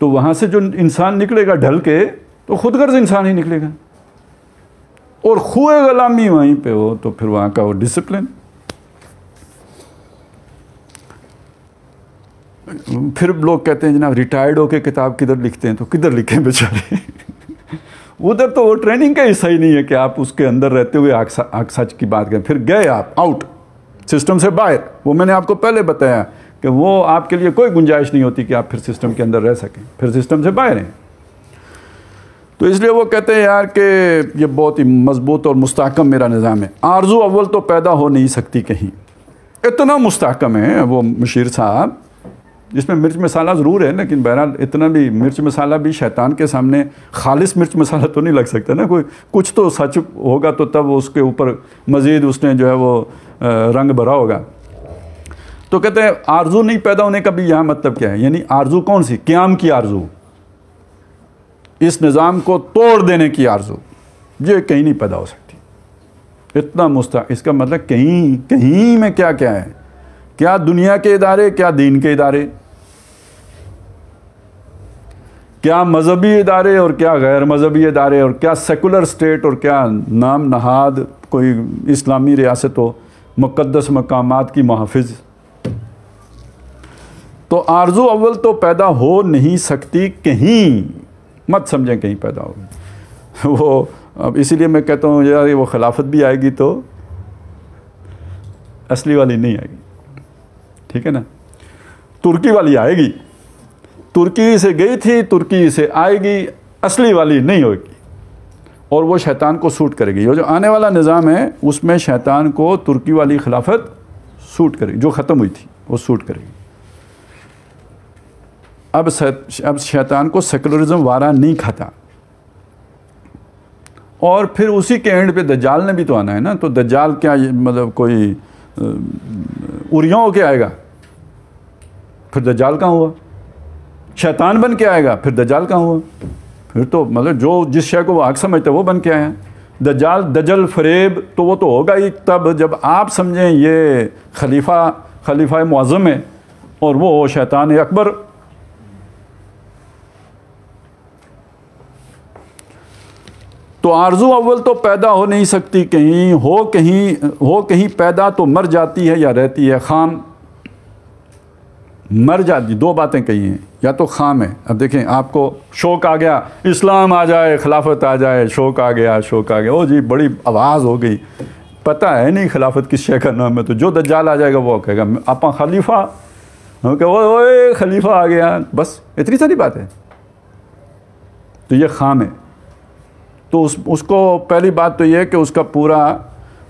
तो वहां से जो इंसान निकलेगा ढल के, तो खुदगर्ज इंसान ही निकलेगा। और खुए गुलामी वहीं पे हो तो फिर वहां का वो डिसिप्लिन। फिर लोग कहते हैं जनाब रिटायर्ड होके किताब किधर लिखते हैं, तो किधर लिखें बेचारे उधर तो वो ट्रेनिंग का हिस्सा ही नहीं है कि आप उसके अंदर रहते हुए आग सच की बात करें। फिर गए आप आउट सिस्टम से बाहर, वो मैंने आपको पहले बताया कि वो आपके लिए कोई गुंजाइश नहीं होती कि आप फिर सिस्टम के अंदर रह सकें, फिर सिस्टम से बाहर हैं। तो इसलिए वो कहते हैं यार कि ये बहुत ही मजबूत और मुस्तहकम मेरा निज़ाम है। आरज़ू अव्वल तो पैदा हो नहीं सकती कहीं, इतना मुस्तहकम है वो मुशीर साहब। इसमें मिर्च मसाला ज़रूर है, लेकिन बहरहाल इतना भी मिर्च मसाला भी शैतान के सामने खालिस मिर्च मसाला तो नहीं लग सकता ना। कोई कुछ तो सच होगा तो तब उसके ऊपर मज़ीद उसने जो है वो रंग भरा होगा। तो कहते हैं आरज़ू नहीं पैदा होने का भी यहाँ मतलब क्या है, यानी आरज़ू कौन सी, क़याम की आरज़ू, इस निज़ाम को तोड़ देने की आरज़ू, ये कहीं नहीं पैदा हो सकती। इतना इसका मतलब कहीं कहीं में क्या क्या है, क्या दुनिया के इदारे, क्या दीन के इदारे, क्या मजहबी इदारे और क्या गैर मजहबी इदारे, और क्या सेकुलर स्टेट और क्या नाम नहाद कोई इस्लामी रियासत हो, मुक़द्दस मकामात की मुहाफ़िज़। तो आरज़ू अव्वल तो पैदा हो नहीं सकती कहीं, मत समझें कहीं पैदा होगी वो। अब इसीलिए मैं कहता हूँ यार वो खिलाफत भी आएगी तो असली वाली नहीं आएगी, ठीक है ना। तुर्की वाली आएगी, तुर्की से गई थी, तुर्की से आएगी, असली वाली नहीं होगी। और वो शैतान को सूट करेगी। वो जो आने वाला निज़ाम है उसमें शैतान को तुर्की वाली खिलाफत सूट करेगी, जो ख़त्म हुई थी वो सूट करेगी। अब शैतान को सेकुलरिज्म वारा नहीं खाता। और फिर उसी के एंड पे दज्जाल ने भी तो आना है ना। तो दज्जाल क्या मतलब कोई उरियों होके आएगा, फिर दज्जाल कहाँ हुआ? शैतान बन के आएगा, फिर दज्जाल कहाँ हुआ? फिर तो मतलब जो जिस शय को वो आग समझते वो बन के आया। दज्जाल दजल फरेब तो वो तो होगा ही तब जब आप समझें ये खलीफा मुअज़्ज़म है और वो शैतान अकबर। तो आरजू अव्वल तो पैदा हो नहीं सकती, कहीं पैदा तो मर जाती है या रहती है। खाम, मर जाती, दो बातें कही हैं, या तो खाम है। अब देखें, आपको शौक़ आ गया, इस्लाम आ जाए, खिलाफत आ जाए, शौक़ आ गया, ओ जी बड़ी आवाज़ हो गई, पता है नहीं खिलाफत किस शय का नाम है, तो जो दज्जाल आ जाएगा वो कहेगा आपा खलीफा, हम कहे ओए खलीफा आ गया, बस इतनी सारी बात है। तो ये खाम है। तो उसको पहली बात तो ये है कि उसका पूरा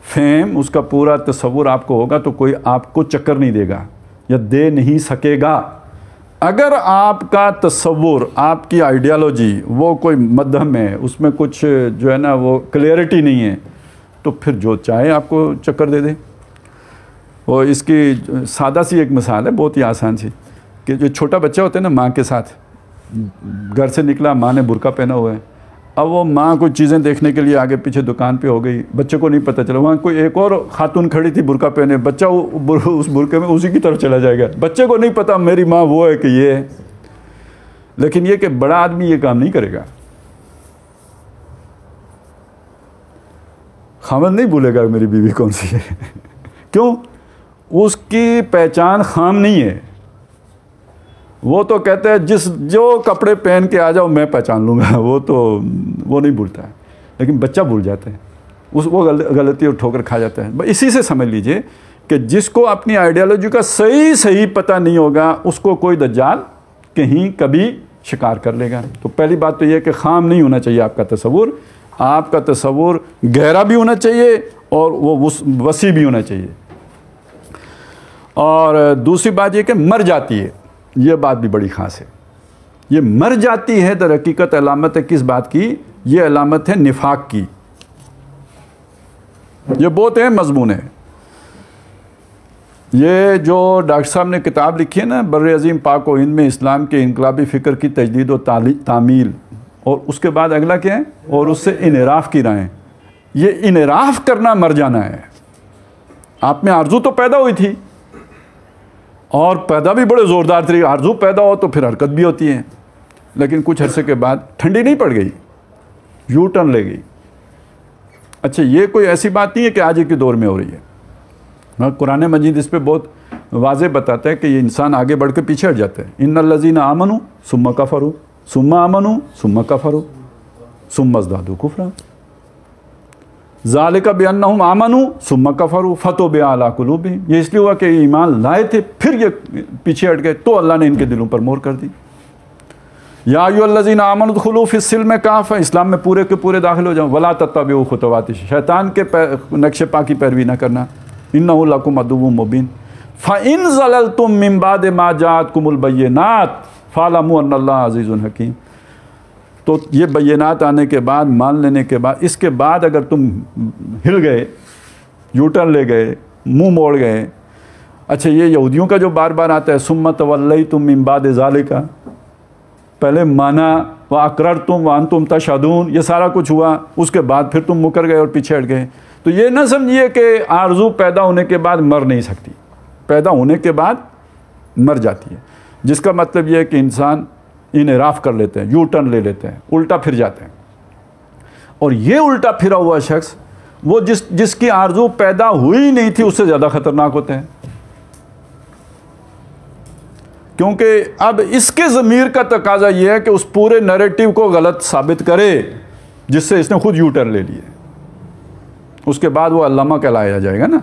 फेम, उसका पूरा तसव्वुर आपको होगा तो कोई आपको चक्कर नहीं देगा या दे नहीं सकेगा। अगर आपका तसव्वुर, आपकी आइडियालॉजी वो कोई मध्यम है, उसमें कुछ जो है ना वो क्लियरिटी नहीं है, तो फिर जो चाहे आपको चक्कर दे दे। और इसकी सादा सी एक मिसाल है, बहुत ही आसान सी, कि जो छोटा बच्चा होता है ना, माँ के साथ घर से निकला, माँ ने बुर्का पहना हुआ है, अब वो माँ कोई चीज़ें देखने के लिए आगे पीछे दुकान पे हो गई, बच्चे को नहीं पता चला, वहाँ कोई एक और खातून खड़ी थी बुर्का पहने, बच्चा उस बुर्के में उसी की तरफ चला जाएगा, बच्चे को नहीं पता मेरी माँ वो है कि ये है। लेकिन ये कि बड़ा आदमी ये काम नहीं करेगा, खामद नहीं भूलेगा मेरी बीवी कौन सी है क्यों? उसकी पहचान खाम नहीं है। वो तो कहते हैं जो कपड़े पहन के आ जाओ मैं पहचान लूँगा, वो नहीं भूलता है। लेकिन बच्चा भूल जाता है, वो गलती और ठोकर खा जाता है। इसी से समझ लीजिए कि जिसको अपनी आइडियोलॉजी का सही पता नहीं होगा, उसको कोई दज्जाल कहीं कभी शिकार कर लेगा। तो पहली बात तो यह कि खाम नहीं होना चाहिए आपका तसव्वुर, आपका तसव्वुर गहरा भी होना चाहिए और वो वसी भी होना चाहिए। और दूसरी बात यह कि मर जाती है, ये बात भी बड़ी ख़ास है। ये मर जाती है दर हकीकत अलामत है किस बात की? ये अलामत है निफाक की। ये बहुत अहम मजमून है। ये जो डॉक्टर साहब ने किताब लिखी है ना, बर्र अज़ीम पाक व हिंद में इस्लाम के इनकलाबी फ़िक्र की तजदीद व तामील, और उसके बाद अगला क्या है? और उससे इनराफ़ की राहें। ये इनराफ़ करना मर जाना है। आप में आरजू तो पैदा हुई थी और पैदा भी बड़े ज़ोरदार तरीके, आरजू पैदा हो तो फिर हरकत भी होती है, लेकिन कुछ अरसे के बाद ठंडी नहीं पड़ गई, यू टर्न ले गई। अच्छा, ये कोई ऐसी बात नहीं है कि आज के दौर में हो रही है। हाँ, कुरान मजीद इस पर बहुत वाज़ेह बताता है कि ये इंसान आगे बढ़ के पीछे हट जाता है। इन्नल्लज़ीना आमनू सुम्मा कफ़रू सुम्मा आमनू सुम्मा कफ़रू सुम्मा ज़दादू कुफ़रा ज़ालिका बिअन्नहुम आमनू सुम्मा कफ़रू फ़तुबिया अला क़ुलूबिहिम। ये इसलिए हुआ कि ईमान लाए थे फिर ये पीछे हट गए, तो अल्लाह ने इनके दिलों पर मोहर कर दी। या अय्युहल्लज़ीना आमनू उदखुलू फ़िस्सिल्मि काफ़ा, इस्लाम में पूरे के पूरे दाखिल हो जाओ। वला तत्तबिउ ख़ुतवाति शैतान के नक्शे पा की पैरवी ना करना। इन्नहु लकुम अदुव्वुम मुबीन फ़इन ज़ललतुम मिन बाद मा जाअतकुमुल बय्यिनात फ़अलमू अन्नल्लाह अज़ीज़ुन हकीम। तो ये बय्यिनात आने के बाद, मान लेने के बाद, इसके बाद अगर तुम हिल गए, यूटर्न ले गए, मुंह मोड़ गए। अच्छा, ये यहूदियों का जो बार बार आता है, सुम्मा तवल्लैतुम मिन बाद ज़ालिका, पहले माना व अक़ररतुम व अंतुम तशहदून, ये सारा कुछ हुआ, उसके बाद फिर तुम मुकर गए और पीछे हट गए। तो ये ना समझिए कि आरज़ू पैदा होने के बाद मर नहीं सकती, पैदा होने के बाद मर जाती है, जिसका मतलब ये है कि इंसान इनराफ़ कर लेते हैं, यू टर्न ले लेते हैं, उल्टा फिर जाते हैं। और ये उल्टा फिरा हुआ शख्स वो जिसकी आरज़ू पैदा हुई नहीं थी उससे ज़्यादा ख़तरनाक होते हैं, क्योंकि अब इसके ज़मीर का तकाजा ये है कि उस पूरे नैरेटिव को गलत साबित करे जिससे इसने खुद यू टर्न ले लिए। उसके बाद वो अल्लामा कहलाया जाएगा ना।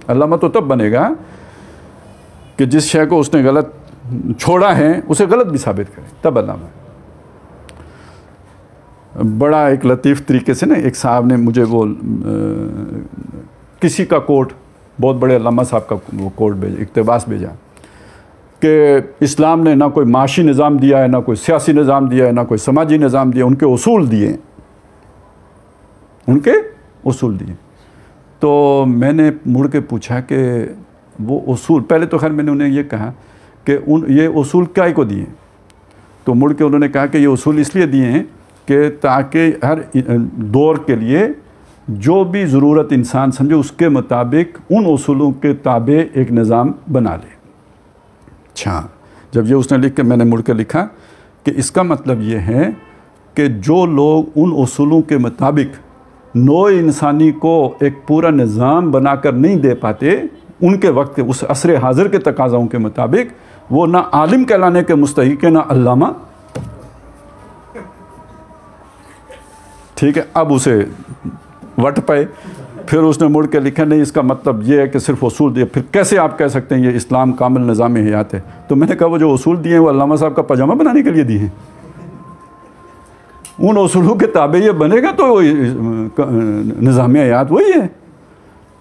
अल्लामा तो तब बनेगा कि जिस शय को उसने गलत छोड़ा है उसे गलत भी साबित करे, तब अल्लामा। बड़ा एक लतीफ़ तरीके से ना एक साहब ने मुझे वो किसी का कोट, बहुत बड़े अल्लामा साहब का वो कोट भेजा, इक़्तिबास भेजा कि इस्लाम ने ना कोई माशी निज़ाम दिया है, ना कोई सियासी निज़ाम दिया है, ना कोई समाजी निज़ाम दिया, उनके उसूल दिए, उनके उसूल दिए। तो मैंने मुड़ के पूछा कि वो उसूल, पहले तो खैर मैंने उन्हें ये कहा कि ये उसूल क्या को दिए, तो मुड़ के उन्होंने कहा कि ये उसूल इसलिए दिए हैं कि ताकि हर दौर के लिए जो भी ज़रूरत इंसान समझे उसके मुताबिक उन उसूलों के ताबे एक निज़ाम बना ले। अच्छा, जब ये उसने लिख के मैंने मुड़ के लिखा कि इसका मतलब ये है कि जो लोग उन उसूलों के मुताबिक नौ इंसानी को एक पूरा निज़ाम बनाकर नहीं दे पाते, उनके वक्त उस असर हाज़िर के तकाज़ाओं के मुताबिक, वो ना आलिम कहलाने के मुस्तहिक़ है ना अल्लामा। ठीक है, अब उसे वट पाए, फिर उसने मुड़ के लिखा नहीं इसका मतलब ये है कि सिर्फ उसूल दिए, फिर कैसे आप कह सकते हैं ये इस्लाम कामिल निज़ाम हयात है। तो मैंने कहा वो जो उसूल दिए हैं वो अल्लामा साहब का पजामा बनाने के लिए दिए हैं, उन उसूलों के ताबे ये बनेगा तो निज़ाम हयात वही है।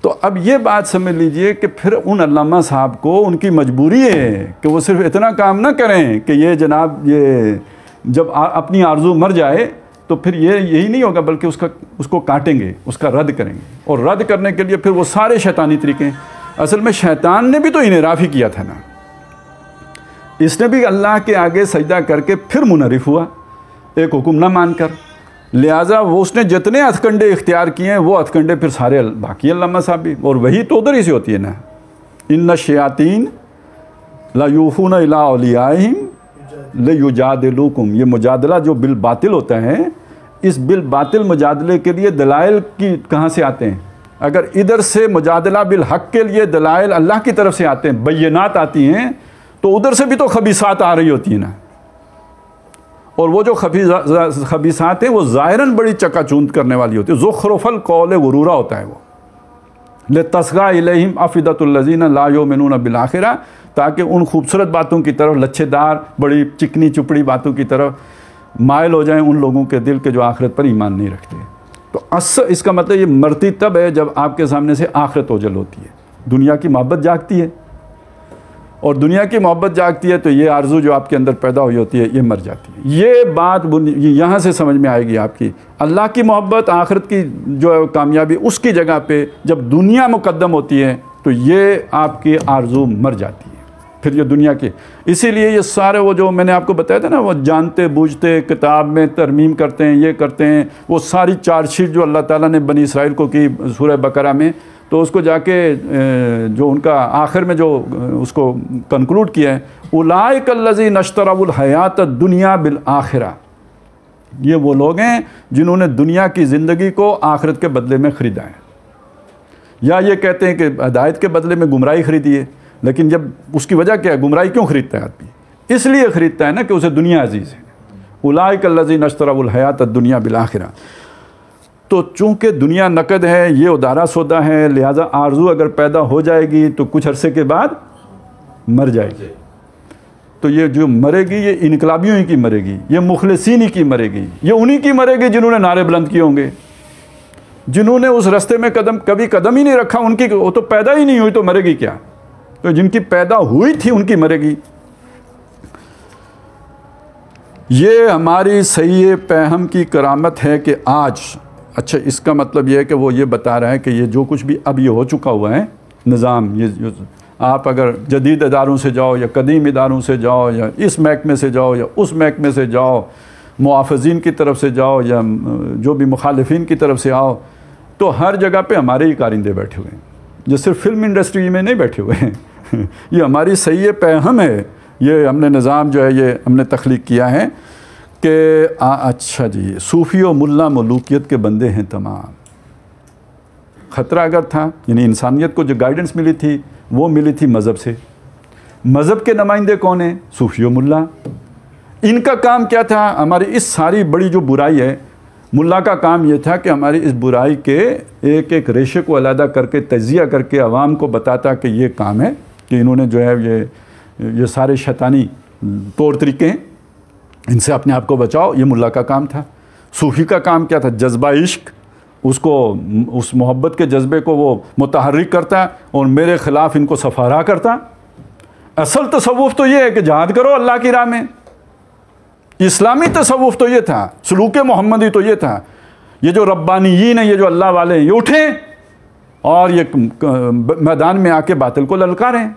तो अब ये बात समझ लीजिए कि फिर उन अल्लामा साहब को उनकी मजबूरी है कि वो सिर्फ इतना काम ना करें कि ये जनाब ये जब अपनी आरज़ू मर जाए तो फिर यही नहीं होगा, बल्कि उसको काटेंगे, उसका रद्द करेंगे। और रद्द करने के लिए फिर वो सारे शैतानी तरीके, असल में शैतान ने भी तो इनराफ़ ही किया था ना, इसने भी अल्लाह के आगे सजदा करके फिर मुनरिफ हुआ एक हुक्म ना मानकर। लिहाजा वो उसने जितने हथकंडे इख्तियार किए हैं वो हथकंडे फिर सारे बाकी अल्लामा साहब भी, और वही तो उधर ही से होती है ना, इन्ना शयातीन ला यूफूना इला औलियाहिम ले युजादिलुकुम। ये मुजादला जो बिल बातिल होता है, इस बिल बातिल मुजादले के लिए दलाइल की कहाँ से आते हैं? अगर इधर से मुजादला बिल हक़ के लिए दलाइल अल्लाह की तरफ से आते हैं, बैयनात आती हैं, तो उधर से भी तो खबीसात आ रही होती है ना। और वो जो खबीसात हैं वो ज़ाहिरन बड़ी चकाचूंद करने वाली होती है, ज़ुख़रुफ़ल क़ौल गुरूरा होता है वो, लितस्ग़ा इलैहिम अफ़िदतुल्लज़ीना ला युमिनूना बिल आख़िरा, ताकि उन खूबसूरत बातों की तरफ, लच्छेदार बड़ी चिकनी चुपड़ी बातों की तरफ मायल हो जाएं उन लोगों के दिल के जो आखिरत पर ईमान नहीं रखते। तो इसका मतलब ये मरती तब है जब आपके सामने से आखिरत ओझल होती है, दुनिया की मोहब्बत जागती है, और दुनिया की मोहब्बत जागती है तो ये आरज़ू जो आपके अंदर पैदा हुई होती है ये मर जाती है। ये बात यहाँ से समझ में आएगी आपकी। अल्लाह की मोहब्बत, आखिरत की जो कामयाबी, उसकी जगह पे जब दुनिया मुकद्दम होती है तो ये आपकी आरज़ू मर जाती है, फिर ये दुनिया की। इसीलिए ये सारे वो जो मैंने आपको बताया था ना, वो जानते बूझते किताब में तरमीम करते हैं, ये करते हैं, वो सारी चार्जशीट जो अल्लाह ताला ने बनी इसराइल को की सूरह बकरा में, तो उसको जाके जो उनका आखिर में जो उसको कंक्लूड किया है, उलाइकल्लज़ी नश्तरउल हयात दुनिया बिल आखिरा, ये वो लोग हैं जिन्होंने दुनिया की ज़िंदगी को आखिरत के बदले में ख़रीदा है। या ये कहते हैं कि हिदायत के बदले में गुमराही ख़रीदी है, लेकिन जब उसकी वजह क्या है, गुमराही क्यों ख़रीदता है आदमी? इसलिए ख़रीदता है ना कि उसे दुनिया अजीज़ है। उलाइकल्लज़ी नश्तरउल हयात दुनिया बिल आखिरा। तो चूँकि दुनिया नकद है, ये उदारा सौदा है, लिहाजा आरज़ू अगर पैदा हो जाएगी तो कुछ अरसे के बाद मर जाएगी। तो ये जो मरेगी ये इनकलाबियों ही की मरेगी, ये मुखलिसीन ही की मरेगी, ये उन्हीं की मरेगी जिन्होंने नारे बुलंद किए होंगे, जिन्होंने उस रास्ते में कभी कदम ही नहीं रखा। उनकी वो तो पैदा ही नहीं हुई तो मरेगी क्या? तो जिनकी पैदा हुई थी उनकी मरेगी। ये हमारी सही पैहम की करामत है कि आज, अच्छा इसका मतलब ये है कि वो ये बता रहा है कि ये जो कुछ भी अब ये हो चुका हुआ है निज़ाम, ये आप अगर जदीद इदारों से जाओ या कदीम इदारों से जाओ या इस महकमे से जाओ या उस महकमे से जाओ, मुआफ़िज़ीन की तरफ से जाओ या जो भी मुखालिफिन की तरफ से आओ, तो हर जगह पे हमारे ही कारिंदे बैठे हुए हैं, जो सिर्फ फिल्म इंडस्ट्री में नहीं बैठे हुए हैं। ये हमारी सही पैहम है, ये हमने निज़ाम जो है ये हमने तख्लीक किया है कि अच्छा जी, सूफ़ी और मुल्ला मलूकियत के बंदे हैं तमाम। ख़तरा अगर था, यानी इंसानियत को जो गाइडेंस मिली थी वो मिली थी मज़हब से। मज़हब के नुमाइंदे कौन हैं? सूफ़ी और मुल्ला। इनका काम क्या था? हमारी इस सारी बड़ी जो बुराई है, मुल्ला का काम ये था कि हमारी इस बुराई के एक एक रेशे को अलहदा करके तजिया करके आवाम को बताता कि ये काम है, कि इन्होंने जो है ये सारे शैतानी तौर तरीके हैं, इनसे अपने आप को बचाओ। ये मुल्ला का काम था। सूफ़ी का काम क्या था? जज्बा इश्क, उसको उस मोहब्बत के जज्बे को वो मुतहर्रिक करता और मेरे ख़िलाफ़ इनको सफारा करता। असल तसव्वुफ़ तो ये है कि जहाद करो अल्लाह की राह में। इस्लामी तसव्वुफ़ तो ये था, सलूक मोहम्मदी तो ये था। ये जो रब्बानीयीन है, ये जो अल्लाह वाले हैं, ये उठें और ये मैदान में आके बातिल को ललकारें।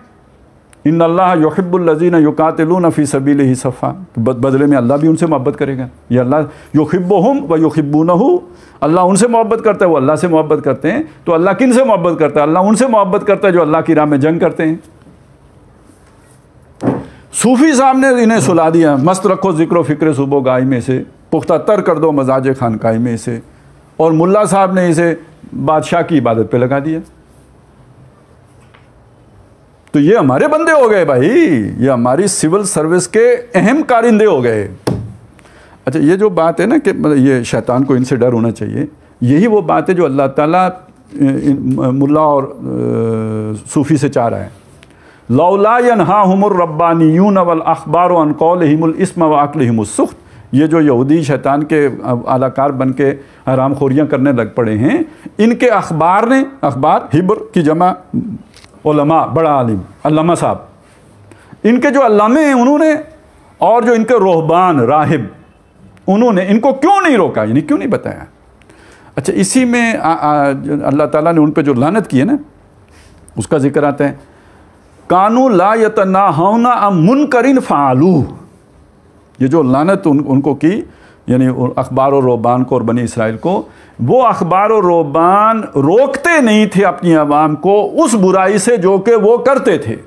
इन्नल्लाह युहिब्बुल्लज़ीना युक़ातिलूना फ़ी सबीलिही सफ़ा, बदले में अल्लाह भी उनसे मोहब्बत करेगा। ये अल्लाह युहिब्बुहुम व युहिब्बूनहु, अल्लाह उनसे मोहब्बत करता है, वो अल्लाह से मोहब्बत करते हैं। तो अल्लाह किन से मोहब्बत करता है? अल्लाह उनसे मोहब्बत करता है जो अल्लाह की राह में जंग करते हैं। सूफ़ी साहब ने इन्हें सुला दिया, मस्त रखो ज़िक्र फ़िक्र सुबह गाय में से, पुख्ता तर कर दो मजाज खानकाही में इसे, और मुल्ला साहब ने इसे बादशाह की इबादत पे लगा दिया। तो ये हमारे बंदे हो गए भाई, ये हमारी सिविल सर्विस के अहम कारिंदे हो गए। अच्छा, ये जो बात है ना कि ये शैतान को इनसे डर होना चाहिए, यही वो बात है जो अल्लाह ताला मुल्ला और सूफ़ी से चाह रहा है। लौला यनहाहुमुर रब्बानियून वल अखबार अन कौलिहिमुल इस्म व अक्लिहिमुस सुख्त, ये जो यहूदी शैतान के आलाकार बन के हरामखोरियाँ करने लग पड़े हैं, इनके अखबार ने, अखबार हिब्र की जमा उलमा, बड़ा आलिम अल्लामा साहब, इनके जो अल्लामे हैं उन्होंने, और जो इनके रोहबान राहिब, उन्होंने इनको क्यों नहीं रोका, यानी क्यों नहीं बताया। अच्छा, इसी में अल्लाह ताला ने उन पे जो लानत की है ना, उसका जिक्र आता है, कानू ला यतनाहौना अन मुनकरिन फ़अलू, ये जो लानत उनको की, यानी अखबार और रोहबान को और बनी इसराइल को, वो अखबार और रोहबान रोकते नहीं थे अपनी आवाम को उस बुराई से जो कि वो करते थे।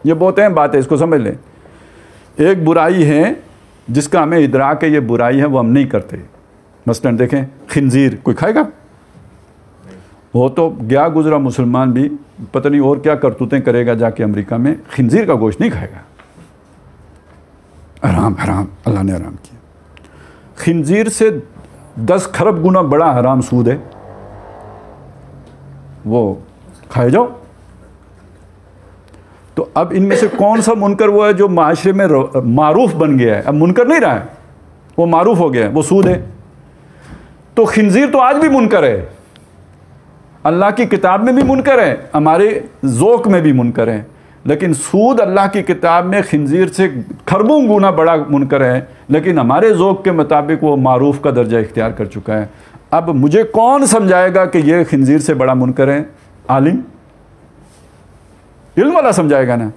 ये बहुत अहम बात है, इसको समझ लें। एक बुराई है जिसका हमें इदराक है, ये बुराई है, वो हम नहीं करते। मसलन देखें, खिंजीर कोई खाएगा? वो तो गया गुजरा मुसलमान भी पता नहीं और क्या करतूतें करेगा जाके अमेरिका में, खिंजीर का गोश्त नहीं खाएगा। हराम, हराम, अल्लाह ने हराम किया। खिंजीर से 10 खरब गुना बड़ा हराम सूद है, वो खाए जाओ। तो अब इनमें से कौन सा मुनकर वो है जो माशरे में मारूफ बन गया है? अब मुनकर नहीं रहा है, वो मारूफ हो गया है, वो सूद है। तो खिंजीर तो आज भी मुनकर है, अल्लाह की किताब में भी मुनकर है, हमारे ज़ौक़ में भी मुनकर है, लेकिन सूद अल्लाह की किताब में खिंजीर से खरबों गुना बड़ा मुनकर है, लेकिन हमारे ज़ौक़ के मुताबिक वो मारूफ का दर्जा इख्तियार कर चुका है। अब मुझे कौन समझाएगा कि ये खिंजीर से बड़ा मुनकर है? आलिम, इल्म वाला समझाएगा ना।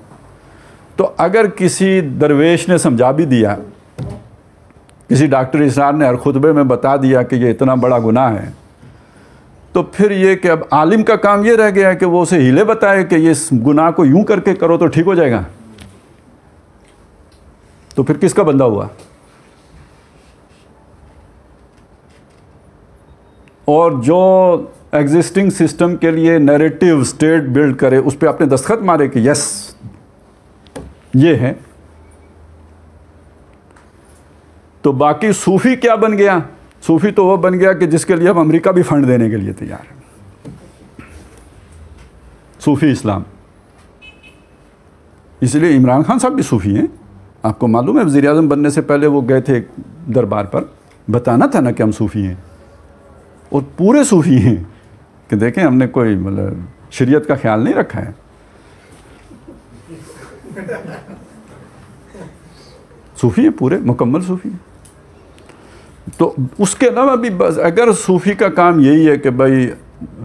तो अगर किसी दरवेश ने समझा भी दिया, किसी डॉक्टर इसरार ने हर खुतबे में बता दिया कि ये इतना बड़ा गुनाह है, तो फिर ये कि अब आलिम का काम ये रह गया है कि वो उसे हीले बताए कि ये इस गुनाह को यूं करके करो तो ठीक हो जाएगा। तो फिर किसका बंदा हुआ? और जो एग्जिस्टिंग सिस्टम के लिए नैरेटिव स्टेट बिल्ड करे, उस पर आपने दस्तखत मारे कि यस ये है, तो बाकी सूफी क्या बन गया? सूफी तो वो बन गया कि जिसके लिए अब अमेरिका भी फंड देने के लिए तैयार है, सूफी इस्लाम। इसलिए इमरान खान साहब भी सूफी हैं, आपको मालूम है। वज़ीर आज़म बनने से पहले वो गए थे दरबार पर, बताना था ना कि हम सूफी हैं, और पूरे सूफी हैं कि देखें हमने कोई मतलब शरीयत का ख्याल नहीं रखा है। सूफी है, पूरे मुकम्मल सूफी है। तो उसके अलावा भी बस अगर सूफ़ी का काम यही है कि भाई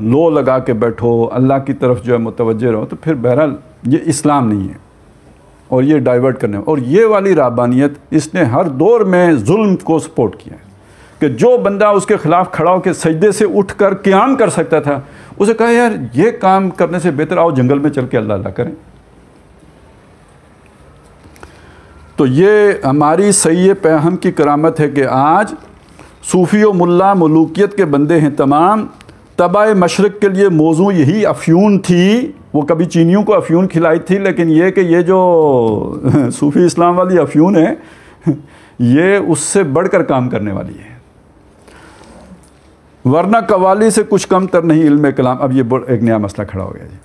लो लगा के बैठो, अल्लाह की तरफ जो है मुतवज्जे रहो, तो फिर बहरहाल ये इस्लाम नहीं है, और ये डाइवर्ट करने, और ये वाली राबानियत इसने हर दौर में जुल्म को सपोर्ट किया है कि जो बंदा उसके ख़िलाफ़ खड़ा होकर सजदे से उठ कर क़याम कर सकता था, उसे कहा यार ये काम करने से बेहतर आओ जंगल में चल के अल्लाह अल्लाह करें। तो ये हमारी सही पैहम की करामत है कि आज सूफ़ी व मुल्ला मलूकियत के बंदे हैं तमाम। तबाए मशरक़ के लिए मौजू यही अफ़यून थी, वो कभी चीनियों को अफ़यून खिलाई थी, लेकिन ये कि ये जो सूफ़ी इस्लाम वाली अफ़यून है ये उससे बढ़कर काम करने वाली है, वरना कवाली से कुछ कम तर नहीं इल्म कलाम। अब ये एक नया मसला खड़ा हो गया जी,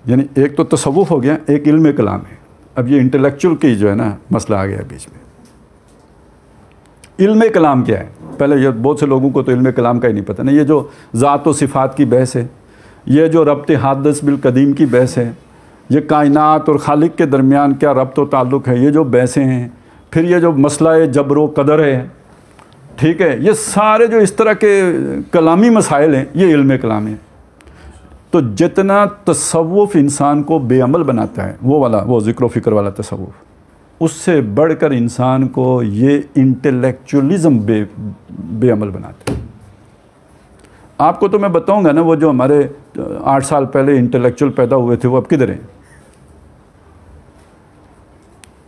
यानी एक तो तसव्वुफ़ हो गया, एक इल्म कलाम है। अब ये इंटेलेक्चुअल की जो है ना मसला आ गया बीच में। इल्म कलाम क्या है? पहले ये बहुत से लोगों को तो इल्म कलाम का ही नहीं पता ना। ये जो ज़ात व सिफ़ात की बहस है, ये जो रब्त हादिस बिल कदीम की बहस है, ये कायनात और खालिक के दरमियान क्या रब्त व ताल्लुक़ है, ये जो बहसें हैं, फिर ये जो मसला जबर व कदर है, ठीक है, ये सारे जो इस तरह के कलामी मसाइल हैं, ये इल्म कलाम है। तो जितना तसव्वुफ़ इंसान को बेअमल बनाता है, वो ज़िक्र व फ़िक्र वाला तसव्वुफ़, उससे बढ़कर इंसान को ये इंटेलेक्चुअलिज़म बेअमल बनाता है। आपको तो मैं बताऊंगा ना, वो जो हमारे 8 साल पहले इंटेलेक्चुअल पैदा हुए थे वो अब किधर हैं?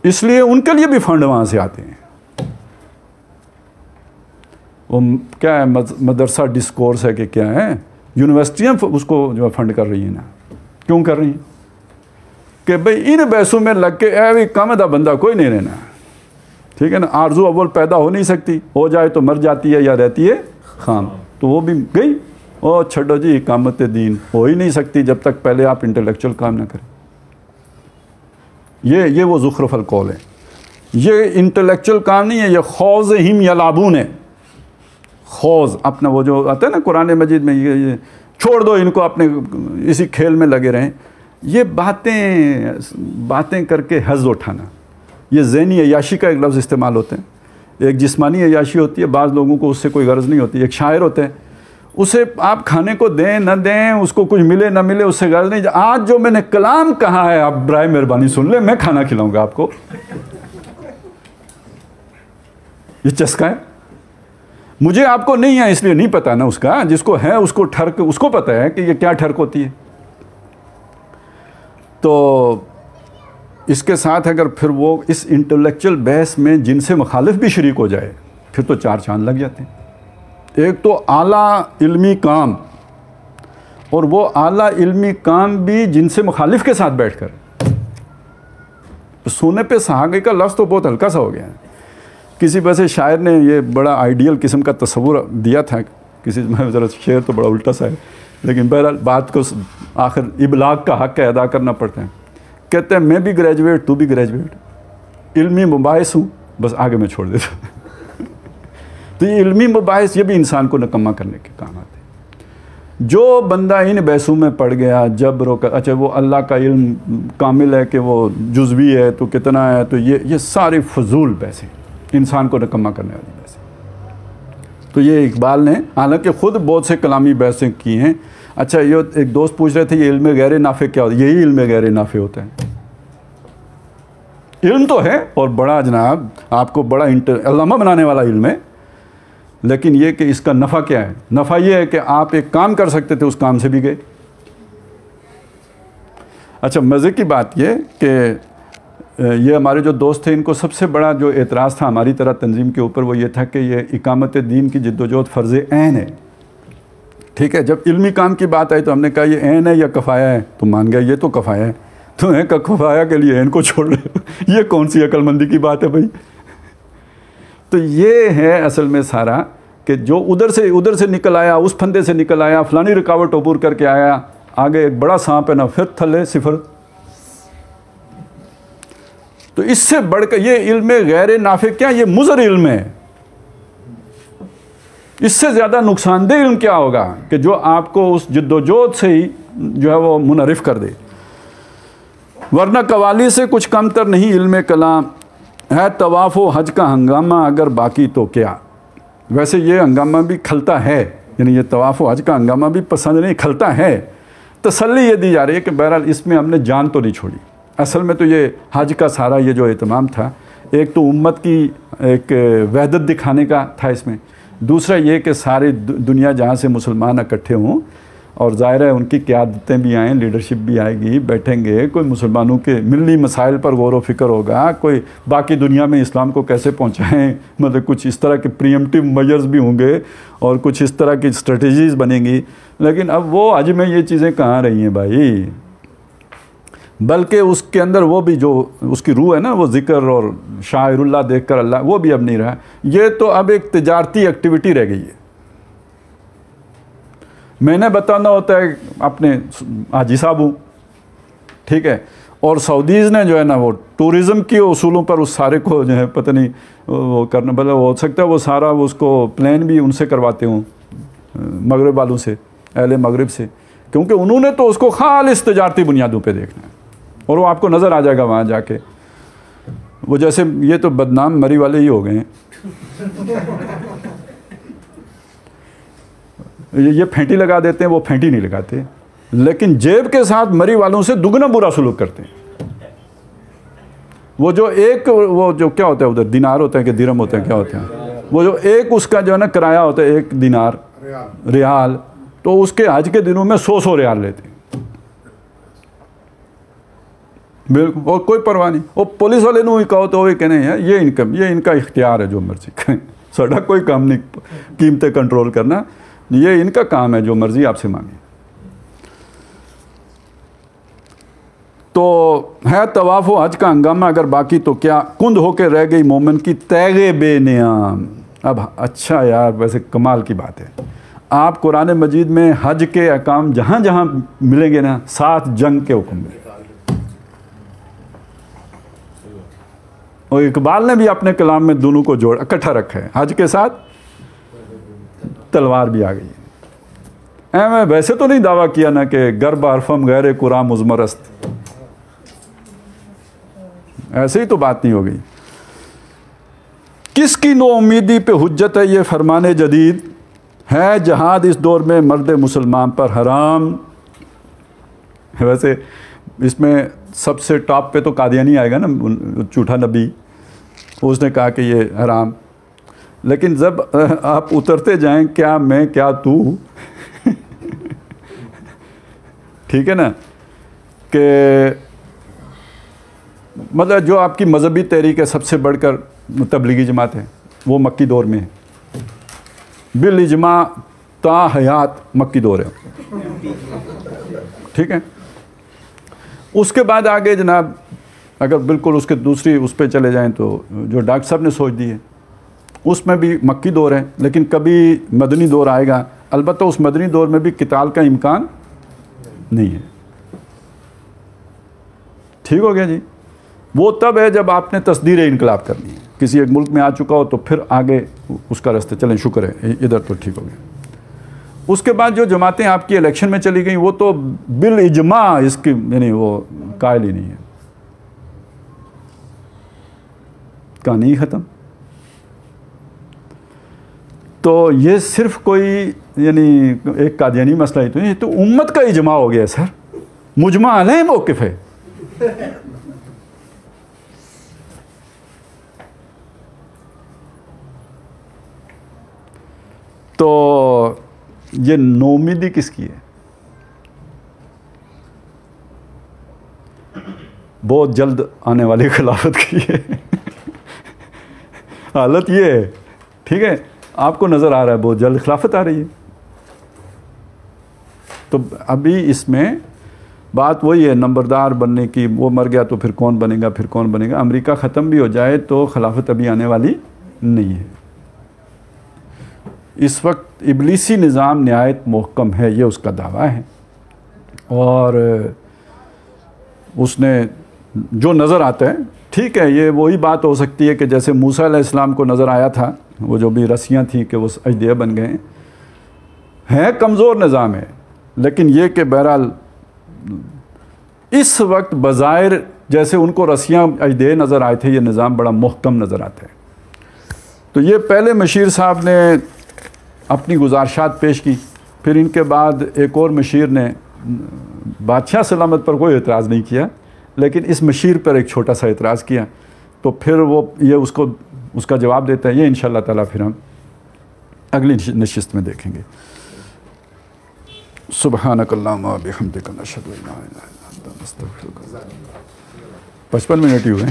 इसलिए उनके लिए भी फंड वहाँ से आते हैं। वो क्या है, मदरसा डिस्कोर्स है कि क्या है, यूनिवर्सिटियाँ उसको जो फंड कर रही हैं ना, क्यों कर रही हैं कि भाई इन बहसों में लग के भी कम दा बंदा कोई नहीं रहना, ठीक है ना। आरजू अव्वल पैदा हो नहीं सकती, हो जाए तो मर जाती है या रहती है खाम, तो वो भी गई। और छड़ो जी, इकामत दीन हो ही नहीं सकती जब तक पहले आप इंटेलेक्चुअल काम ना करें। ये वो ज़ुख़्रुफ़ुल कौल है, ये इंटेलेक्चुअल काम नहीं है, ये खौज़ हिम यलाबून है। खौज़ अपना वो जो आता है ना कुरान मजीद में, ये छोड़ दो इनको, अपने इसी खेल में लगे रहें। ये बातें करके हज़ उठाना, ये ज़हनी अय्याशी का एक लफ्ज़ इस्तेमाल होते हैं। एक जिस्मानी अय्याशी होती है, बाज़ लोगों को उससे कोई गर्ज़ नहीं होती। एक शायर होते हैं, उसे आप खाने को दें न दें, उसको कुछ मिले न मिले, उससे गर्ज़ नहीं। आज जो मैंने कलाम कहा है आप बराए मेहरबानी सुन ले, मैं खाना खिलाऊंगा आपको। ये चस्का है, मुझे आपको नहीं है इसलिए नहीं पता ना उसका, जिसको है उसको ठर्क, उसको पता है कि ये क्या ठर्क होती है। तो इसके साथ अगर फिर वो इस इंटेलेक्चुअल बहस में जिनसे मुखालिफ भी शरीक हो जाए, फिर तो चार चांद लग जाते हैं। एक तो आला इल्मी काम, और वो आला इल्मी काम भी जिनसे मुखालिफ के साथ बैठकर। सोने पे सहागे का लफ्ज़ तो बहुत हल्का सा हो गया है। किसी वैसे शायर ने ये बड़ा आइडियल किस्म का तस्वुर दिया था, किसी में ज़रा शेर तो बड़ा उल्टा सा है, लेकिन बहरहाल बात को आखिर इबलाग का हक़ है, अदा करना पड़ता है। कहते हैं मैं भी ग्रेजुएट, तू भी ग्रेजुएट, इल्मी मुबाहिस हूँ, बस आगे मैं छोड़ देता हूँ। तो ये इल्मी मुबाहिस, ये भी इंसान को नकम्मा करने के काम आते हैं। जो बंदा इन बहसों में पड़ गया, जब अच्छा वो अल्लाह का इल्म कामिल है कि वो जुज़वी है तो कितना है, तो ये सारी फजूल बहसें, इंसान को नकम्मा करने वाली बहसें। तो ये इकबाल ने हालांकि ख़ुद बहुत से कलामी बहसें की हैं। अच्छा, ये एक दोस्त पूछ रहे थे ये इल्म गैर नाफ़े क्या होता है? यही इल्म गैर नाफ़े होता है। इल्म तो है और बड़ा जनाब आपको बड़ा अल्लामा बनाने वाला इल्म है, लेकिन ये कि इसका नफ़ा क्या है? नफ़ा ये है कि आप एक काम कर सकते थे, उस काम से भी गए। अच्छा, मज़े की बात ये कि ये हमारे जो दोस्त थे, इनको सबसे बड़ा जो एतराज़ था हमारी तरह तंजीम के ऊपर, वो ये था कि ये इकामत दीन की जिद्दोजहद फ़र्ज़ ऐन है। ठीक है, जब इल्मी काम की बात आई तो हमने कहा ये ऐन है या कफ़ाया है? तो मान गया ये तो कफ़ाया है। तो है कफ़ाया के लिए ऐन को छोड़ रहे हो, ये कौन सी अक्लमंदी की बात है भाई? तो ये है असल में सारा कि जो उधर से निकल आया, उस फंदे से निकल आया, फलानी रुकावट अबूर करके आया, आगे एक बड़ा सांप है ना, फिर थले सिफर। तो इससे बढ़कर ये इल्म गैर नाफे क्या, ये मुज़र इल्म है। इससे ज़्यादा नुकसानदेह इल्म क्या होगा कि जो आपको उस जिद्दोजहद से ही जो है वो मुनरिफ कर दे। वरना कवाली से कुछ कमतर नहीं इल्म कलाम है, तवाफ़ व हज का हंगामा अगर बाकी तो क्या। वैसे ये हंगामा भी खलता है, यानी ये तवाफ़ व हज का हंगामा भी पसंद नहीं, खलता है। तसल्ली ये दी जा रही है कि बहरहाल इसमें हमने जान तो नहीं छोड़ी। असल में तो ये हज का सारा ये जो एहतमाम था, एक तो उम्मत की एक वहदत दिखाने का था इसमें, दूसरा ये कि सारी दुनिया जहाँ से मुसलमान इकट्ठे हों और ज़ाहिर है उनकी क़यादतें भी आएँ, लीडरशिप भी आएगी, बैठेंगे, कोई मुसलमानों के मिली मसाइल पर गौर व फिक्र होगा, कोई बाकी दुनिया में इस्लाम को कैसे पहुँचाएँ, मतलब कुछ इस तरह के प्रीएम्प्टिव मेजर्स भी होंगे और कुछ इस तरह की स्ट्रेटजीज़ बनेंगी। लेकिन अब वो हज में ये चीज़ें कहाँ रही हैं भाई? बल्कि उसके अंदर वो भी जो उसकी रूह है ना, वो ज़िक्र और शायरुल्लाह देखकर अल्लाह, वो भी अब नहीं रहा। ये तो अब एक तिजारती एक्टिविटी रह गई है। मैंने बताना होता है अपने हाजी साहब हूँ, ठीक है, और सऊदीज़ ने जो है ना वो टूरिज़म के उसूलों पर उस सारे को जो है पता नहीं वो करना, मतलब हो सकता है वो सारा उसको प्लान भी उनसे करवाते हूँ, मगरब वालों से, अहले मगरब से, क्योंकि उन्होंने तो उसको खालिस तिजारती बुनियादों पे देखना है और वो आपको नज़र आ जाएगा वहाँ जाके। वो जैसे ये तो बदनाम मरी वाले ही हो गए हैं। ये फेंटी लगा देते हैं, वो फेंटी नहीं लगाते, लेकिन जेब के साथ मरी वालों से दुगना बुरा सलूक करते हैं। वो जो एक वो जो क्या होता है उधर, दिनार होता है कि दिरहम होता है, क्या होता है, वो जो एक उसका जो है ना किराया होता है, एक दिनार रियाल, तो उसके हज के दिनों में 100 रियाल लेते हैं, बिल्कुल, और कोई परवाह नहीं। और पुलिस वाले ने कहो तो वही कहने हैं ये इनका इख्तियार है, जो मर्जी करें, साड़ा कोई काम नहीं कीमतें कंट्रोल करना, ये इनका काम है, जो मर्जी आपसे मांगे। तो है तवाफ़ हज का हंगामा अगर बाकी तो क्या कुंद होकर रह गई मोमिन की तैगे बेनियाम। अब अच्छा यार, वैसे कमाल की बात है, आप कुरान मजीद में हज के अहकाम जहाँ जहाँ मिलेंगे ना, 7 जंग के हुक्म मिले। और इकबाल ने भी अपने कलाम में दोनों को जोड़ इकट्ठा रखा है, हज के साथ तलवार भी आ गई है। मैं वैसे तो नहीं दावा किया ना कि गर्ब अरफम गैर कुरान मुजमरस्त, ऐसे ही तो बात नहीं हो गई। किसकी नो उम्मीदी पे हुज्जत है ये फरमाने जदीद, है जहाद इस दौर में मर्द मुसलमान पर हराम। वैसे इसमें सबसे टॉप पे तो कादियानी आएगा ना, झूठा नबी, उसने कहा कि ये हराम। लेकिन जब आप उतरते जाएं, क्या मैं क्या तू ठीक है ना, कि मतलब जो आपकी मजहबी तहरीक है सबसे बढ़कर तबलीगी जमात है, वो मक्की दौर में है, बिल इजमा ता हयात मक्की दौर है, ठीक है। उसके बाद आगे जनाब अगर बिल्कुल उसके दूसरी उस पर चले जाएं तो जो डॉक्टर साहब ने सोच दी है उसमें भी मक्की दौर है, लेकिन कभी मदनी दौर आएगा। अलबत्ता उस मदनी दौर में भी किताल का इम्कान नहीं है। ठीक हो गया जी। वो तब है जब आपने तस्दीर इनकलाब करनी है, किसी एक मुल्क में आ चुका हो तो फिर आगे उसका रास्ते चलें, शुक्र है इधर तो ठीक हो गया। उसके बाद जो जमातें आपकी इलेक्शन में चली गई वो तो बिल इजमा इसकी यानी वो कायल ही नहीं है, कहानी ही ख़त्म। तो ये सिर्फ कोई यानी एक कादियानी मसला ही तो नहीं, तो उम्मत का इजमा हो गया सर, मुजमा अलैह मौक़िफ़ है। तो ये नोउमीदी किसकी है? बहुत जल्द आने वाली खिलाफत की है हालत ये है, ठीक है, आपको नज़र आ रहा है बहुत जल्द खिलाफत आ रही है। तो अभी इसमें बात वही है नंबरदार बनने की, वो मर गया तो फिर कौन बनेगा, फिर कौन बनेगा। अमेरिका ख़त्म भी हो जाए तो खिलाफत अभी आने वाली नहीं है। इस वक्त इबलीसी निज़ाम नहायत मुहकम है, ये उसका दावा है। और उसने जो नज़र आता है, ठीक है, ये वही बात हो सकती है कि जैसे मूसा अलैहिस्सलाम को नज़र आया था, वो जो भी रस्सियाँ थी कि वो अजदे बन गए हैं, कमज़ोर निज़ाम है। लेकिन ये कि बहरहाल इस वक्त बज़ाहिर जैसे उनको रस्सियाँ अजदे नज़र आए थे, ये निज़ाम बड़ा मुहकम नज़र आता है। तो ये पहले मशीर साहब ने अपनी गुजारिशात पेश की, फिर इनके बाद एक और मशीर ने बादशाह सलामत पर कोई एतराज़ नहीं किया, लेकिन इस मशीर पर एक छोटा सा एतराज़ किया। तो फिर वो ये उसको उसका जवाब देता है। ये इंशाअल्लाह ताला फिर हम अगली नशिस्त में देखेंगे। सुब्हानकल्लाहुम्मा व बिहम्दिका नशहदु अन ला इलाहा इल्ला अंता नस्तगफिरुका। 55 मिनट ही हुए।